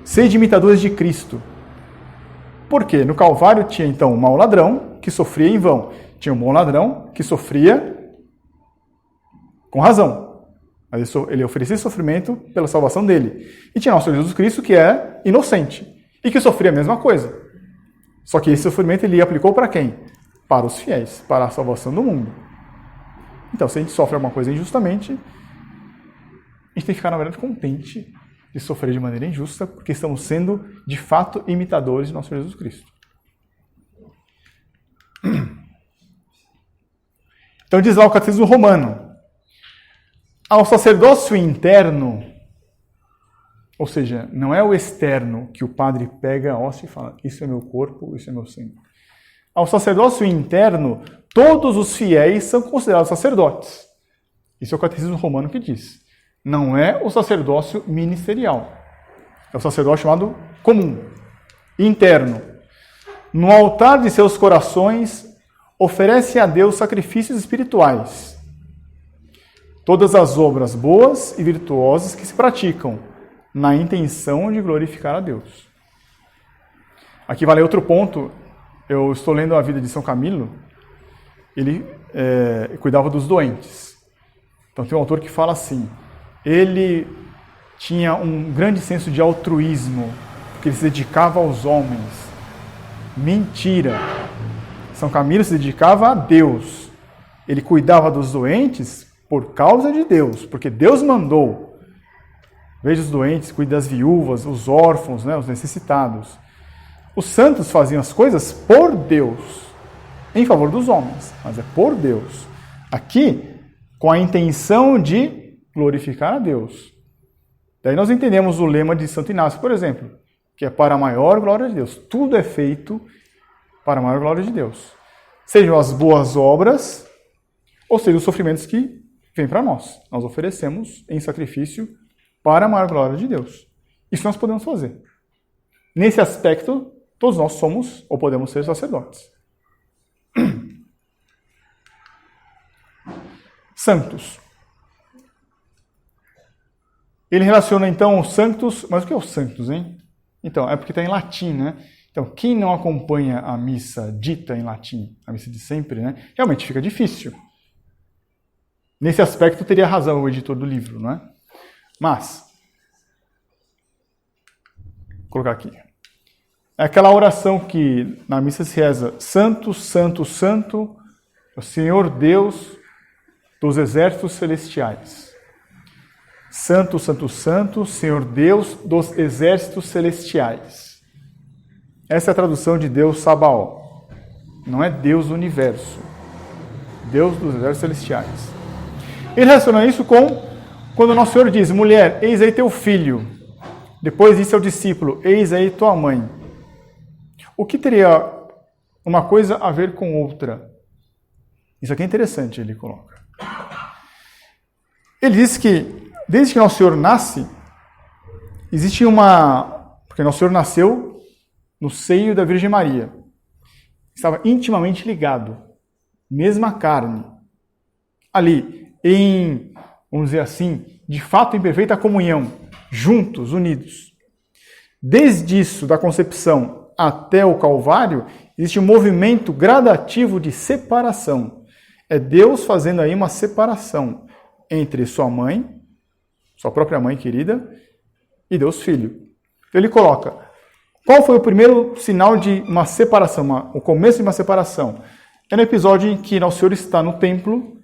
sede imitadores de Cristo. Porque no Calvário tinha então o mau ladrão que sofria em vão. Tinha um bom ladrão que sofria com razão. Mas ele oferecia sofrimento pela salvação dele. E tinha nosso Senhor Jesus Cristo que é inocente e que sofria a mesma coisa. Só que esse sofrimento ele aplicou para quem? Para os fiéis, para a salvação do mundo. Então, se a gente sofre alguma coisa injustamente, a gente tem que ficar, na verdade, contente de sofrer de maneira injusta, porque estamos sendo, de fato, imitadores de nosso Senhor Jesus Cristo. Então, diz lá o Catecismo Romano, ao sacerdócio interno, ou seja, não é o externo que o padre pega a hóstia e fala, isso é meu corpo, isso é meu sangue. Ao sacerdócio interno, todos os fiéis são considerados sacerdotes. Isso é o Catecismo Romano que diz. Não é o sacerdócio ministerial. É o sacerdócio chamado comum, interno. No altar de seus corações, oferece a Deus sacrifícios espirituais. Todas as obras boas e virtuosas que se praticam, na intenção de glorificar a Deus. Aqui vale outro ponto. Eu estou lendo a vida de São Camilo. Ele cuidava dos doentes. Então tem um autor que fala assim, ele tinha um grande senso de altruísmo, porque ele se dedicava aos homens. Mentira! São Camilo se dedicava a Deus. Ele cuidava dos doentes por causa de Deus, porque Deus mandou. Veja os doentes, cuide das viúvas, os órfãos, né, os necessitados. Os santos faziam as coisas por Deus, em favor dos homens, mas é por Deus. Aqui, com a intenção de glorificar a Deus. Daí nós entendemos o lema de Santo Inácio, por exemplo, que é para a maior glória de Deus. Tudo é feito para a maior glória de Deus. Sejam as boas obras, ou sejam os sofrimentos que vêm para nós. Nós oferecemos em sacrifício para a maior glória de Deus. Isso nós podemos fazer. Nesse aspecto, todos nós somos ou podemos ser sacerdotes. Santos. Ele relaciona então os santos, mas o que é os santos, hein? Então, é porque está em latim, né? Então, quem não acompanha a missa dita em latim, a missa de sempre, né? Realmente fica difícil. Nesse aspecto teria razão o editor do livro, não é? Mas, vou colocar aqui. É aquela oração que na missa se reza: Santo, Santo, Santo, o Senhor Deus dos exércitos celestiais. Santo, Santo, Santo, Senhor Deus dos exércitos celestiais. Essa é a tradução de Deus Sabaó. Não é Deus do universo. Deus dos exércitos celestiais. Ele relaciona isso com quando o Nosso Senhor diz: mulher, eis aí teu filho. Depois disse ao discípulo: eis aí tua mãe. O que teria uma coisa a ver com outra? Isso aqui é interessante, ele coloca. Ele diz que, desde que Nosso Senhor nasce, existe porque Nosso Senhor nasceu no seio da Virgem Maria. Estava intimamente ligado, mesma carne. Ali, vamos dizer assim, de fato em perfeita comunhão, juntos, unidos. Desde isso, da concepção até o Calvário, existe um movimento gradativo de separação. É Deus fazendo aí uma separação entre sua mãe, sua própria mãe querida, e Deus Filho. Então ele coloca, qual foi o primeiro sinal de uma separação, o começo de uma separação? É no episódio em que Nosso Senhor está no templo,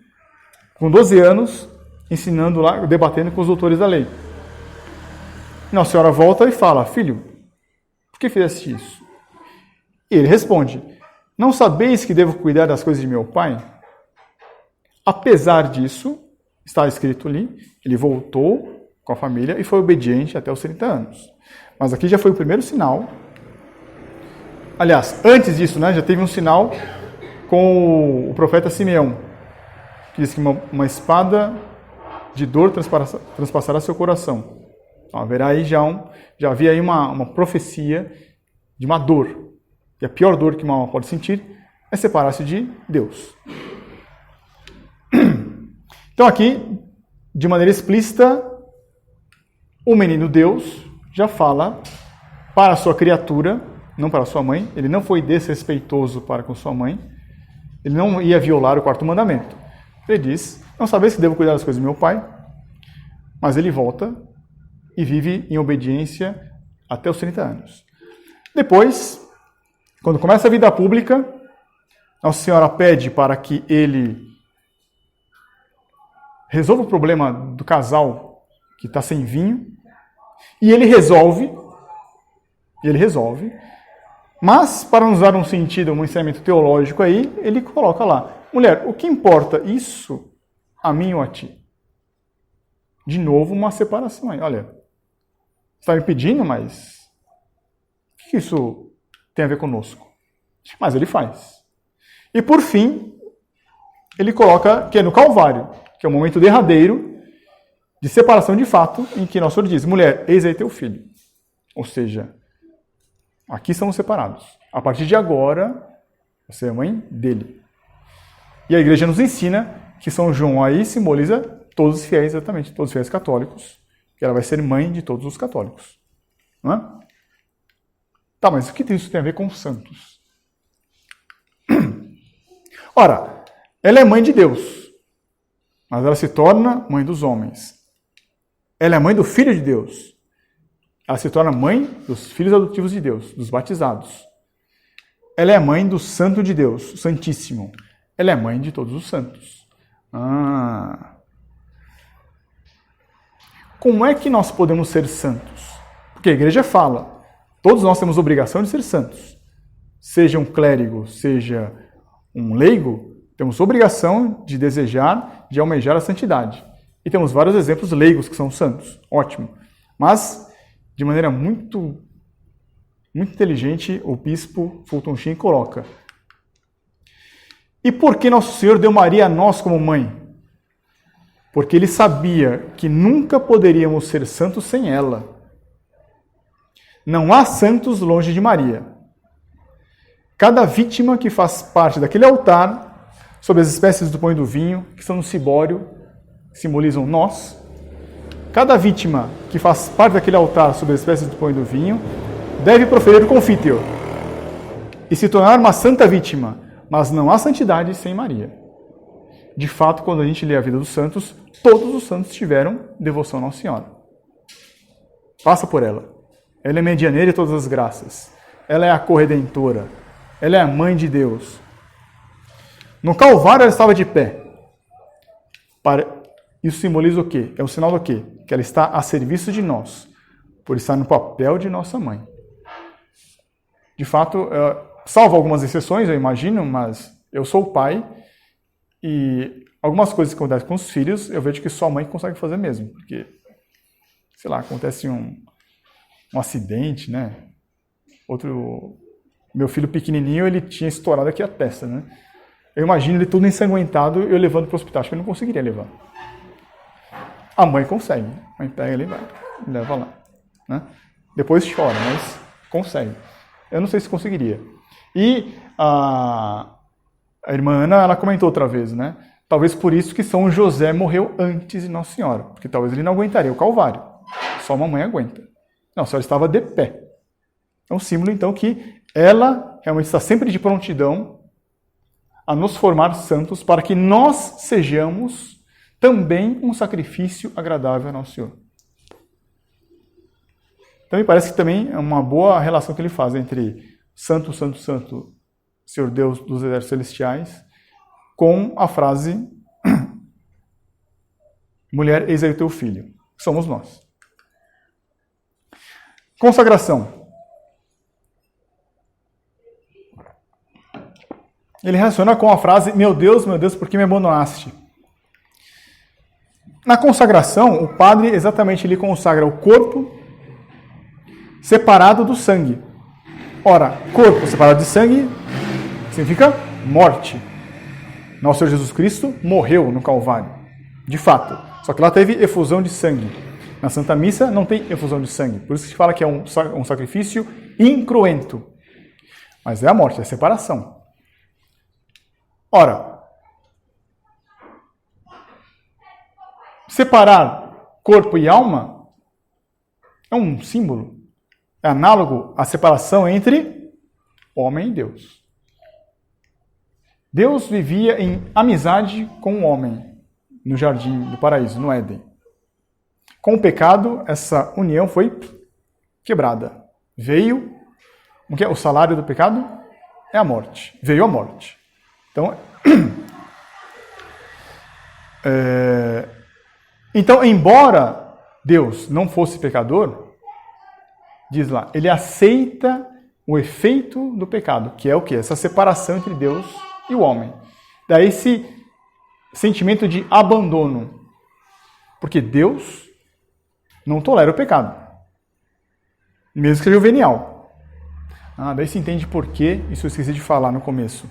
com 12 anos, ensinando lá, debatendo com os doutores da lei. Nossa Senhora volta e fala: filho, por que fizeste isso? E ele responde: não sabeis que devo cuidar das coisas de meu pai? Apesar disso, está escrito ali, ele voltou com a família e foi obediente até os 30 anos. Mas aqui já foi o primeiro sinal. Aliás, antes disso, né, já teve um sinal com o profeta Simeão, que diz que uma espada de dor transpassará seu coração. Então, haverá aí já havia aí uma profecia de uma dor. E a pior dor que uma alma pode sentir é separar-se de Deus. Então aqui, de maneira explícita, o menino Deus já fala para a sua criatura, não para a sua mãe. Ele não foi desrespeitoso para com sua mãe. Ele não ia violar o quarto mandamento. Ele diz: não sabeis que devo cuidar das coisas do meu pai? Mas ele volta e vive em obediência até os 30 anos. Depois, quando começa a vida pública, Nossa Senhora pede para que ele resolva o problema do casal que está sem vinho, e ele resolve, mas para nos dar um sentido, um ensinamento teológico aí, ele coloca lá: mulher, o que importa isso a mim ou a ti? De novo, uma separação aí. Olha, você está me pedindo, mas o que isso tem a ver conosco? Mas ele faz. E por fim, ele coloca que é no Calvário, que é o momento derradeiro de separação de fato, em que Nosso Senhor diz: mulher, eis aí teu filho. Ou seja, aqui estamos separados. A partir de agora, você é mãe dele. E a igreja nos ensina que São João aí simboliza todos os fiéis, exatamente, todos os fiéis católicos, que ela vai ser mãe de todos os católicos. Não é? Tá, mas o que isso tem a ver com os santos? Ora, Ela é mãe de Deus, mas ela se torna mãe dos homens. Ela é mãe do Filho de Deus. Ela se torna mãe dos filhos adotivos de Deus, dos batizados. Ela é mãe do Santo de Deus, o Santíssimo. Ela é mãe de todos os santos. Como é que nós podemos ser santos? Porque a igreja fala, todos nós temos obrigação de ser santos. Seja um clérigo, seja um leigo, temos obrigação de desejar, de almejar a santidade. E temos vários exemplos leigos que são santos. Ótimo. Mas, de maneira muito inteligente, o bispo Fulton Sheen coloca: e por que Nosso Senhor deu Maria a nós como mãe? Porque ele sabia que nunca poderíamos ser santos sem ela. Não há santos longe de Maria. Cada vítima que faz parte daquele altar, sob as espécies do pão e do vinho, que são no cibório, que simbolizam nós, cada vítima que faz parte daquele altar sob as espécies do pão e do vinho, deve proferir o confiteor e se tornar uma santa vítima, mas não há santidade sem Maria. De fato, quando a gente lê a vida dos santos, todos os santos tiveram devoção a Nossa Senhora. Passa por ela. Ela é medianeira de todas as graças. Ela é a corredentora. Ela é a mãe de Deus. No Calvário ela estava de pé. Isso simboliza o quê? É um sinal do quê? Que ela está a serviço de nós, por estar no papel de nossa mãe. De fato, salvo algumas exceções, eu imagino, mas eu sou o pai e algumas coisas que acontecem com os filhos, eu vejo que só a mãe consegue fazer mesmo, porque, sei lá, acontece um acidente, né? Meu filho pequenininho, ele tinha estourado aqui a testa, né? Eu imagino ele tudo ensanguentado, eu levando para o hospital, acho que eu não conseguiria levar. A mãe consegue, a mãe pega ele e vai, leva lá, né? Depois chora, mas consegue. Eu não sei se conseguiria. E a irmã Ana, ela comentou outra vez, né? Talvez por isso que São José morreu antes de Nossa Senhora, porque talvez ele não aguentaria o Calvário. Só uma mãe aguenta. Não, a senhora estava de pé. É um símbolo, então, que ela realmente está sempre de prontidão a nos formar santos para que nós sejamos também um sacrifício agradável a Nosso Senhor. Então, me parece que também é uma boa relação que ele faz entre Santo, Santo, Santo, Senhor Deus dos Exércitos Celestiais, com a frase mulher, eis aí o teu filho. Somos nós. Consagração. Ele relaciona com a frase, meu Deus, por que me abandonaste? Na consagração, o padre exatamente ele consagra o corpo separado do sangue. Ora, corpo separado de sangue significa morte. Nosso Senhor Jesus Cristo morreu no Calvário, de fato. Só que lá teve efusão de sangue. Na Santa Missa não tem efusão de sangue. Por isso que se fala que é um sacrifício incruento. Mas é a morte, é a separação. Ora, separar corpo e alma é um símbolo. É análogo à separação entre homem e Deus. Deus vivia em amizade com o homem no jardim do paraíso, no Éden. Com o pecado, essa união foi quebrada. Veio, o que é o salário do pecado? É a morte. Veio a morte. Então, embora Deus não fosse pecador, diz lá, ele aceita o efeito do pecado, que é o quê? Essa separação entre Deus e o homem. Daí esse sentimento de abandono. Porque Deus não tolera o pecado. Mesmo que seja venial. Daí se entende por quê, isso eu esqueci de falar no começo.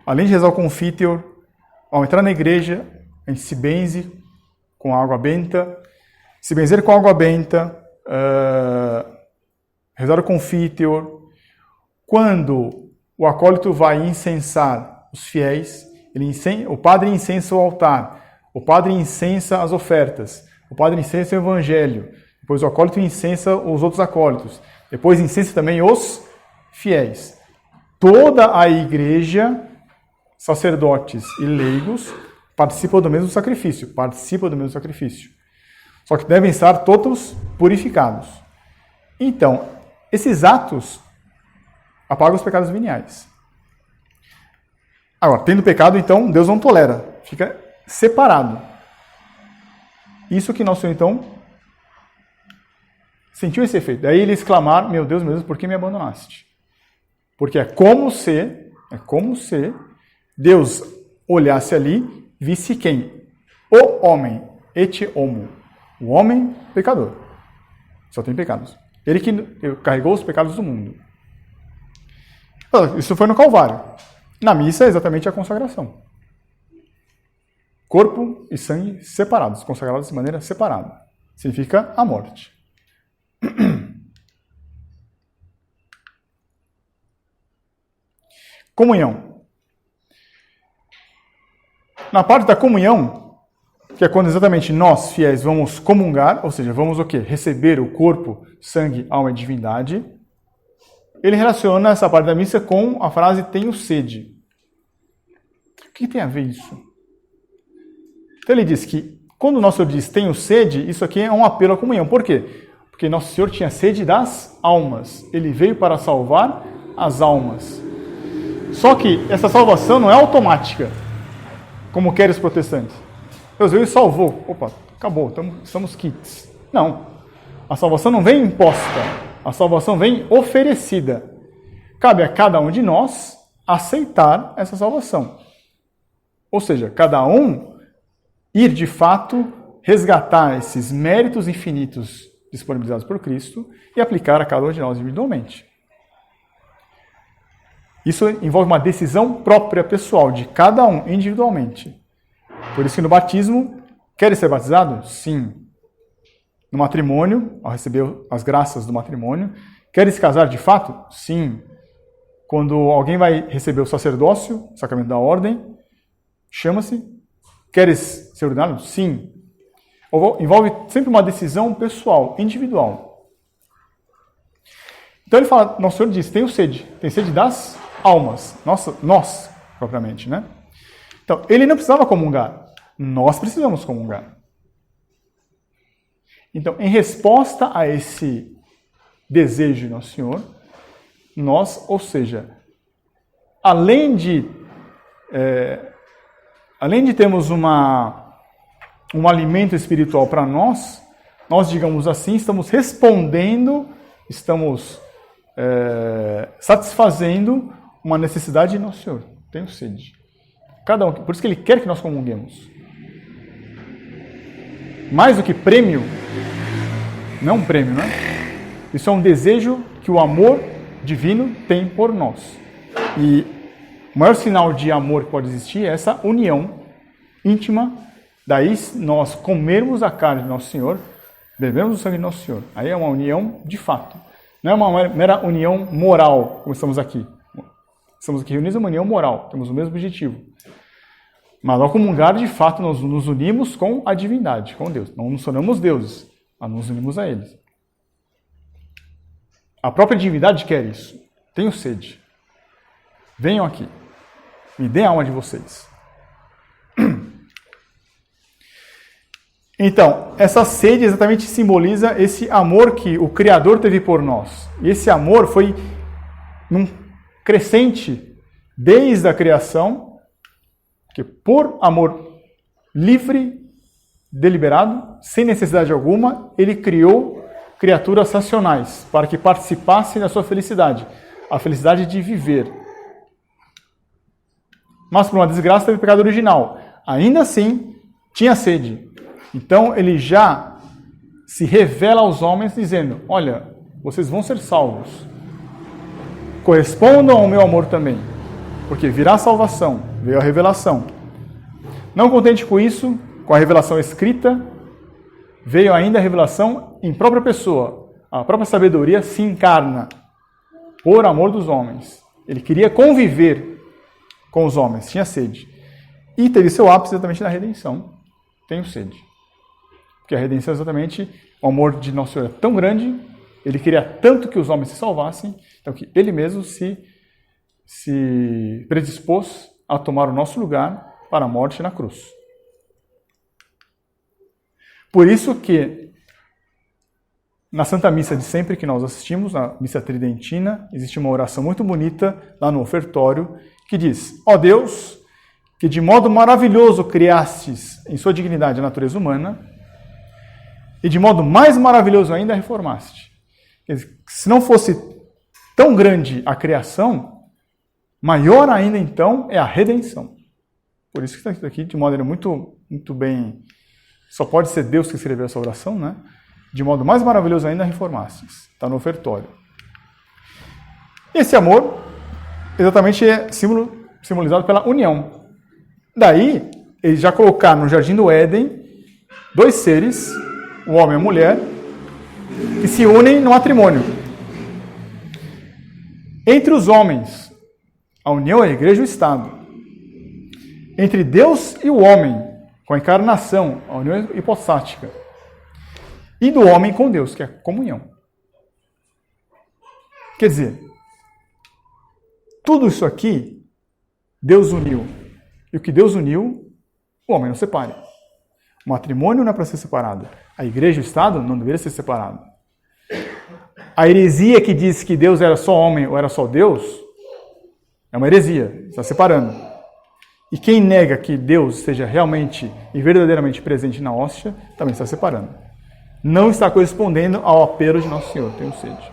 Além de rezar o confiteor, ao entrar na igreja, a gente se benze com água benta. Se benzer com água benta, rezar o confiteor. Quando o acólito vai incensar os fiéis, o padre incensa o altar, o padre incensa as ofertas, o padre incensa o evangelho, depois o acólito incensa os outros acólitos, depois incensa também os fiéis. Toda a igreja sacerdotes e leigos participam do mesmo sacrifício. Só que devem estar todos purificados. Então, esses atos apagam os pecados veniais. Agora, tendo pecado, então, Deus não tolera. Fica separado. Isso que nosso Senhor, então, sentiu esse efeito. Daí eles clamaram, meu Deus, por que me abandonaste? Porque é como se Deus olhasse ali, visse quem? O homem, et homo. O homem pecador. Só tem pecados. Ele que carregou os pecados do mundo. Isso foi no Calvário. Na missa é exatamente a consagração. Corpo e sangue separados, consagrados de maneira separada. Significa a morte. Comunhão. Na parte da comunhão, que é quando exatamente nós, fiéis, vamos comungar, ou seja, vamos o quê? Receber o corpo, sangue, alma e divindade. Ele relaciona essa parte da missa com a frase tenho sede. O que tem a ver isso? Então ele diz que quando o nosso Senhor diz tenho sede, isso aqui é um apelo à comunhão. Por quê? Porque nosso Senhor tinha sede das almas. Ele veio para salvar as almas. Só que essa salvação não é automática, como querem os protestantes. Deus veio e salvou. Opa, acabou, estamos quites. Não. A salvação não vem imposta. A salvação vem oferecida. Cabe a cada um de nós aceitar essa salvação. Ou seja, cada um ir de fato resgatar esses méritos infinitos disponibilizados por Cristo e aplicar a cada um de nós individualmente. Isso envolve uma decisão própria, pessoal, de cada um individualmente. Por isso que no batismo, quer ser batizado? Sim. No matrimônio, ao receber as graças do matrimônio, queres casar de fato? Sim. Quando alguém vai receber o sacerdócio, o sacramento da ordem, chama-se. Queres ser ordenado? Sim. Envolve sempre uma decisão pessoal, individual. Então ele fala, nosso Senhor diz, tenho sede. Tem sede das almas. Nós, propriamente, né? Então, ele não precisava comungar. Nós precisamos comungar. Então, em resposta a esse desejo de Nosso Senhor, nós, ou seja, além de termos um alimento espiritual para nós, digamos assim, estamos respondendo, estamos satisfazendo uma necessidade de Nosso Senhor. Tenho sede. Cada um, por isso que Ele quer que nós comunguemos. Mais do que prêmio, não é um prêmio, não é? Isso é um desejo que o amor divino tem por nós. E o maior sinal de amor que pode existir é essa união íntima. Daí nós comermos a carne de Nosso Senhor, bebemos o sangue de Nosso Senhor. Aí é uma união de fato. Não é uma mera união moral, como estamos aqui. Estamos aqui reunidos em uma união moral, temos o mesmo objetivo. Mas ao comungar, de fato, nós nos unimos com a divindade, com Deus. Não nos tornamos deuses, mas nos unimos a eles. A própria divindade quer isso. Tenho sede. Venham aqui. Me dê a alma de vocês. Então, essa sede exatamente simboliza esse amor que o Criador teve por nós. E esse amor foi num crescente desde a criação, que por amor livre, deliberado, sem necessidade alguma, ele criou criaturas racionais para que participassem da sua felicidade, a felicidade de viver. Mas por uma desgraça teve o pecado original. Ainda assim, tinha sede. Então ele já se revela aos homens dizendo, olha, vocês vão ser salvos. Correspondam ao meu amor também. Porque virá a salvação, veio a revelação. Não contente com isso, com a revelação escrita, veio ainda a revelação em própria pessoa. A própria sabedoria se encarna por amor dos homens. Ele queria conviver com os homens, tinha sede. E teve seu ápice exatamente na redenção. Tenho sede. Porque a redenção é exatamente o amor de Nosso Senhor é tão grande, ele queria tanto que os homens se salvassem, então que ele mesmo se predispôs a tomar o nosso lugar para a morte na cruz. Por isso que na Santa Missa de sempre que nós assistimos, na Missa Tridentina, existe uma oração muito bonita lá no ofertório que diz: ó Deus, que de modo maravilhoso criastes em sua dignidade a natureza humana e de modo mais maravilhoso ainda a reformaste. Se não fosse tão grande a criação, maior ainda então é a redenção. Por isso que está aqui de maneira muito bem. Só pode ser Deus que escreveu essa oração, né? De modo mais maravilhoso ainda reformastes. Está no ofertório. Esse amor, exatamente, é simbolizado pela união. Daí, eles já colocaram no Jardim do Éden 2 seres, o homem e a mulher, que se unem no matrimônio. Entre os homens, a união é a igreja e o Estado. Entre Deus e o homem, com a encarnação, a união hipostática. E do homem com Deus, que é a comunhão. Quer dizer, tudo isso aqui, Deus uniu. E o que Deus uniu, o homem não separe. O matrimônio não é para ser separado. A igreja e o Estado não deveriam ser separados. A heresia que diz que Deus era só homem ou era só Deus, é uma heresia, está separando. E quem nega que Deus esteja realmente e verdadeiramente presente na hóstia, também está separando. Não está correspondendo ao apelo de Nosso Senhor. Tenho sede.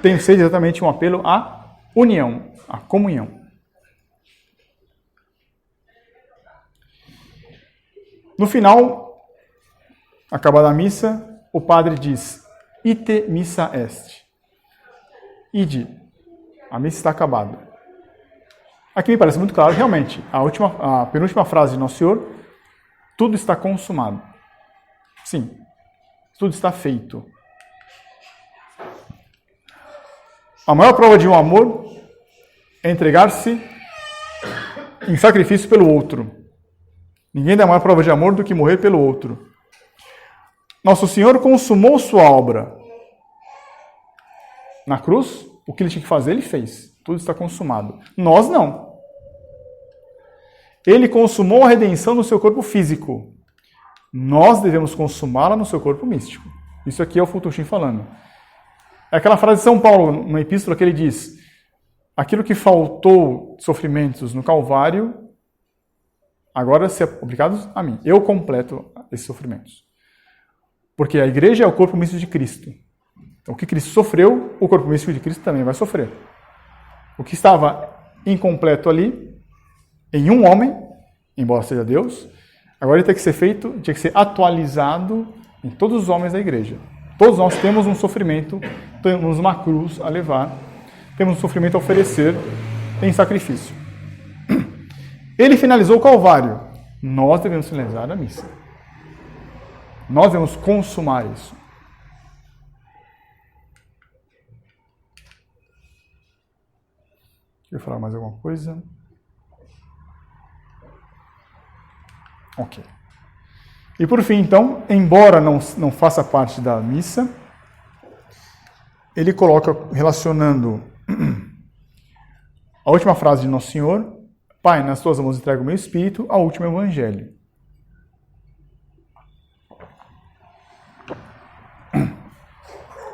Tenho sede é exatamente um apelo à união, à comunhão. No final, acabada a missa, o padre diz: ite missa est. Ide. A missa está acabada. Aqui me parece muito claro, realmente, a penúltima frase de Nosso Senhor: tudo está consumado. Sim, tudo está feito. A maior prova de um amor é entregar-se em sacrifício pelo outro. Ninguém dá maior prova de amor do que morrer pelo outro. Nosso Senhor consumou sua obra. Na cruz, o que ele tinha que fazer, ele fez. Tudo está consumado. Nós não. Ele consumou a redenção no seu corpo físico. Nós devemos consumá-la no seu corpo místico. Isso aqui é o Futushim falando. É aquela frase de São Paulo, numa epístola, que ele diz: aquilo que faltou de sofrimentos no Calvário, agora se aplicados a mim. Eu completo esses sofrimentos. Porque a igreja é o corpo místico de Cristo. Então, o que Cristo sofreu, o corpo místico de Cristo também vai sofrer. O que estava incompleto ali, em um homem, embora seja Deus, agora ele tem que ser feito, tinha que ser atualizado em todos os homens da igreja. Todos nós temos um sofrimento, temos uma cruz a levar, temos um sofrimento a oferecer em sacrifício. Ele finalizou o Calvário. Nós devemos finalizar a missa. Nós devemos consumar isso. Quer falar mais alguma coisa? Ok. E por fim, então, embora não faça parte da missa, ele coloca, relacionando a última frase de Nosso Senhor: Pai, nas tuas mãos entrego o meu espírito, ao último evangelho.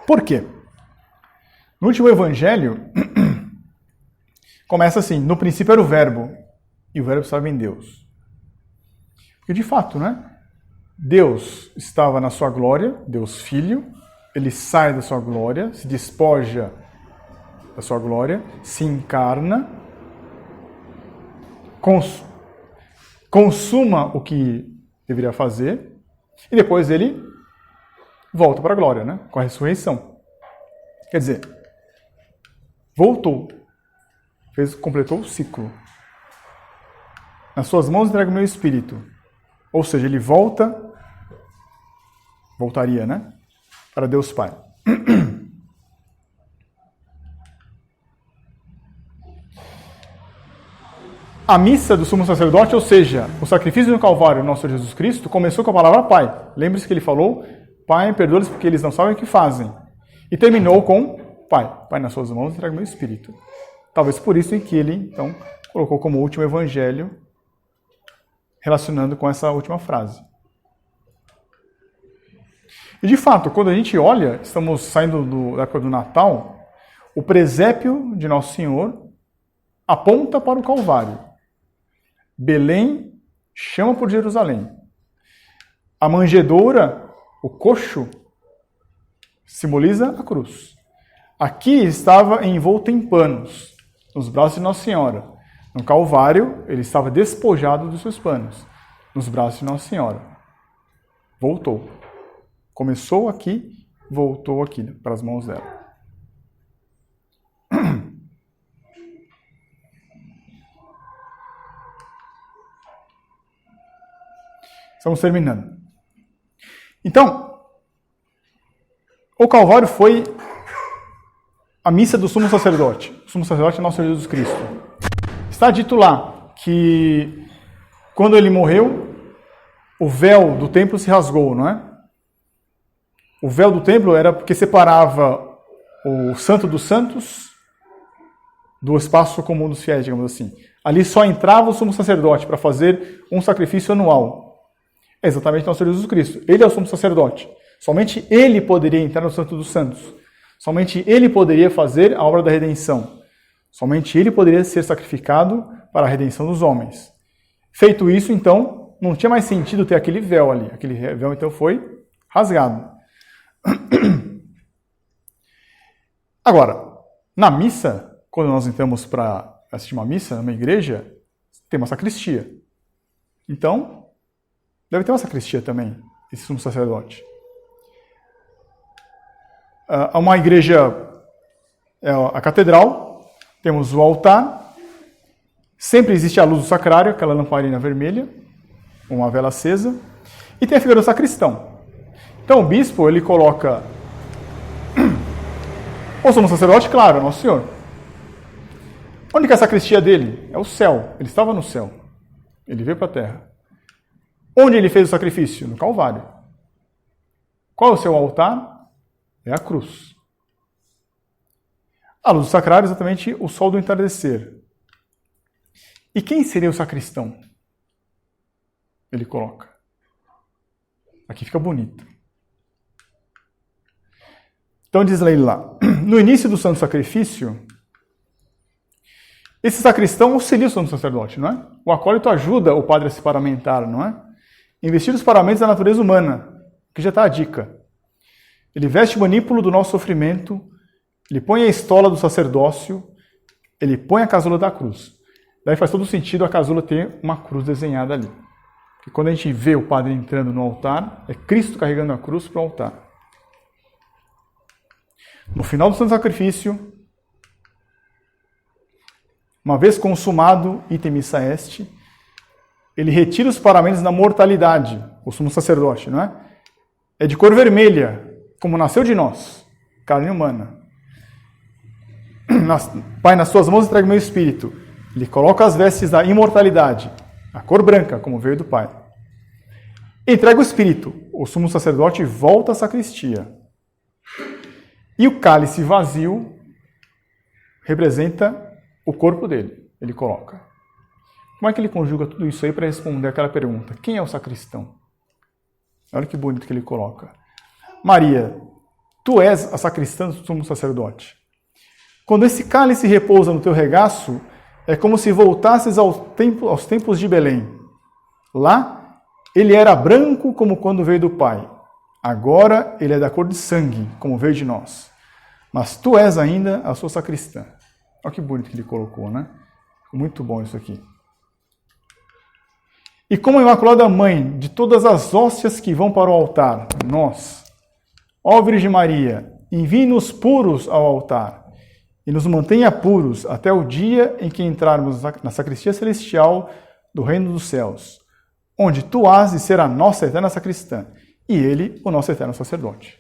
Por quê? No último evangelho, começa assim: no princípio era o verbo, e o verbo estava em Deus. Porque de fato, né? Deus estava na sua glória, Deus Filho, ele sai da sua glória, se despoja da sua glória, se encarna, consuma o que deveria fazer, e depois ele volta para a glória, né? Com a ressurreição. Quer dizer, voltou, completou o ciclo. Nas suas mãos entrego o meu espírito. Ou seja, ele voltaria, né? Para Deus Pai. A missa do sumo sacerdote, ou seja, o sacrifício no Calvário do nosso Senhor Jesus Cristo, começou com a palavra Pai. Lembre-se que ele falou: Pai, perdoa-lhes porque eles não sabem o que fazem. E terminou com: Pai, nas suas mãos entrego o meu espírito. Talvez por isso em que ele, então, colocou como último evangelho, relacionando com essa última frase. E de fato, quando a gente olha, estamos saindo da época do Natal, o presépio de Nosso Senhor aponta para o Calvário. Belém chama por Jerusalém. A manjedoura, o coxo, simboliza a cruz. Aqui estava envolto em panos, nos braços de Nossa Senhora. No Calvário, ele estava despojado dos seus panos, nos braços de Nossa Senhora. Voltou. Começou aqui, voltou aqui, para as mãos dela. Estamos terminando. Então, o Calvário foi a missa do sumo sacerdote. O sumo sacerdote é nosso Senhor Jesus Cristo. Está dito lá que quando ele morreu, o véu do templo se rasgou, não é? O véu do templo era porque separava o Santo dos Santos do espaço comum dos fiéis, digamos assim. Ali só entrava o sumo sacerdote para fazer um sacrifício anual. É exatamente nosso Senhor Jesus Cristo. Ele é o sumo sacerdote. Somente ele poderia entrar no Santo dos Santos. Somente ele poderia fazer a obra da redenção. Somente ele poderia ser sacrificado para a redenção dos homens. Feito isso, então, não tinha mais sentido ter aquele véu ali. Aquele véu, então, foi rasgado. Agora, na missa, quando nós entramos para assistir uma missa, numa igreja, tem uma sacristia. Então, deve ter uma sacristia também, esse sumo sacerdote. Uma igreja, a catedral, temos o altar, sempre existe a luz do sacrário, aquela lamparina vermelha, uma vela acesa, e tem a figura do sacristão. Então o bispo, ele coloca o sumo sacerdote, claro, Nosso Senhor. Onde que é a sacristia dele? É o céu, ele estava no céu, ele veio para a terra. Onde ele fez o sacrifício? No Calvário. Qual é o seu altar? É a cruz. A luz do sacrário é exatamente o sol do entardecer. E quem seria o sacristão? Ele coloca. Aqui fica bonito. Então diz ele lá, no início do santo sacrifício, esse sacristão auxilia o santo sacerdote, não é? O acólito ajuda o padre a se paramentar, não é? Investir os paramentos da natureza humana, que já está a dica. Ele veste o manípulo do nosso sofrimento, ele põe a estola do sacerdócio, ele põe a casula da cruz. Daí faz todo sentido a casula ter uma cruz desenhada ali. Porque quando a gente vê o padre entrando no altar, é Cristo carregando a cruz para o altar. No final do santo sacrifício, uma vez consumado, item missa est, ele retira os paramentos da mortalidade, o sumo sacerdote, não é? É de cor vermelha, como nasceu de nós, carne humana. Pai, nas suas mãos entrego meu espírito. Ele coloca as vestes da imortalidade, a cor branca, como veio do Pai. Entrega o espírito, o sumo sacerdote volta à sacristia. E o cálice vazio representa o corpo dele, ele coloca. Como é que ele conjuga tudo isso aí para responder aquela pergunta? Quem é o sacristão? Olha que bonito que ele coloca. Maria, tu és a sacristã do sumo sacerdote. Quando esse cálice repousa no teu regaço, é como se voltasses aos tempos de Belém. Lá, ele era branco como quando veio do Pai. Agora, ele é da cor de sangue, como veio de nós. Mas tu és ainda a sua sacristã. Olha que bonito que ele colocou, né? Muito bom isso aqui. E como a Imaculada Mãe de todas as hóstias que vão para o altar, nós, ó Virgem Maria, envie-nos puros ao altar e nos mantenha puros até o dia em que entrarmos na sacristia celestial do reino dos céus, onde tu has de ser a nossa eterna sacristã e ele o nosso eterno sacerdote.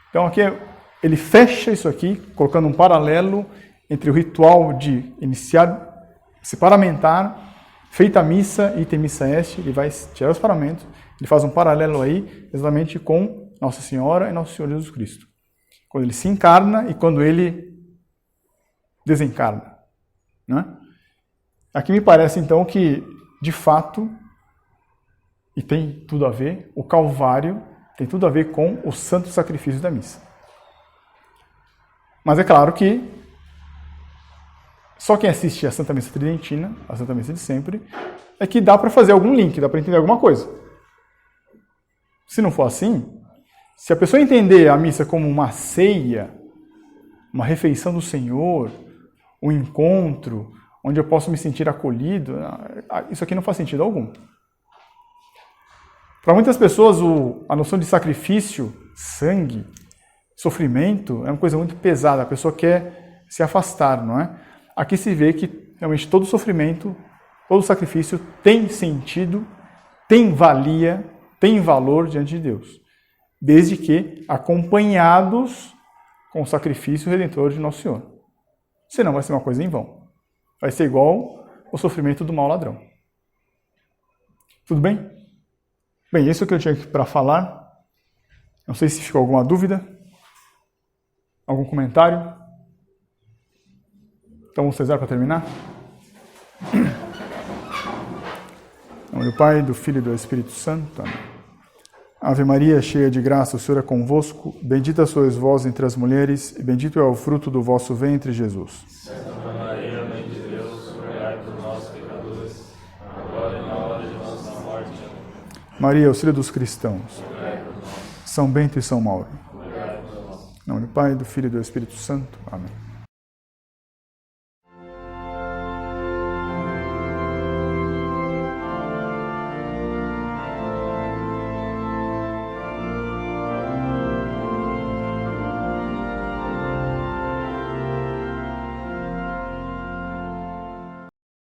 Então aqui ele fecha isso aqui, colocando um paralelo entre o ritual de iniciar, se paramentar, feita a missa, item missa est, ele vai tirar os paramentos, ele faz um paralelo aí, exatamente com Nossa Senhora e Nosso Senhor Jesus Cristo. Quando ele se encarna e quando ele desencarna. Né? Aqui me parece, então, que, de fato, e tem tudo a ver, o Calvário tem tudo a ver com o santo sacrifício da missa. Mas é claro que só quem assiste a Santa Missa Tridentina, a Santa Missa de sempre, é que dá para fazer algum link, dá para entender alguma coisa. Se não for assim, se a pessoa entender a missa como uma ceia, uma refeição do Senhor, um encontro, onde eu posso me sentir acolhido, isso aqui não faz sentido algum. Para muitas pessoas, a noção de sacrifício, sangue, sofrimento, é uma coisa muito pesada. A pessoa quer se afastar, não é? Aqui se vê que realmente todo sofrimento, todo sacrifício tem sentido, tem valia, tem valor diante de Deus. Desde que acompanhados com o sacrifício redentor de Nosso Senhor. Senão vai ser uma coisa em vão. Vai ser igual o sofrimento do mau ladrão. Tudo bem? Bem, isso é o que eu tinha para falar. Não sei se ficou alguma dúvida. Algum comentário? Então vamos rezar para terminar? Em nome do Pai, do Filho e do Espírito Santo. Amém. Ave Maria, cheia de graça, o Senhor é convosco. Bendita sois vós entre as mulheres, e bendito é o fruto do vosso ventre, Jesus. Santa Maria, Mãe de Deus, rogai por nós, pecadores, agora e na hora de nossa morte. Amém. Maria, auxílio dos cristãos. Rogai por nós. São Bento e São Mauro. Rogai por nós. Em nome do Pai, do Filho e do Espírito Santo. Amém.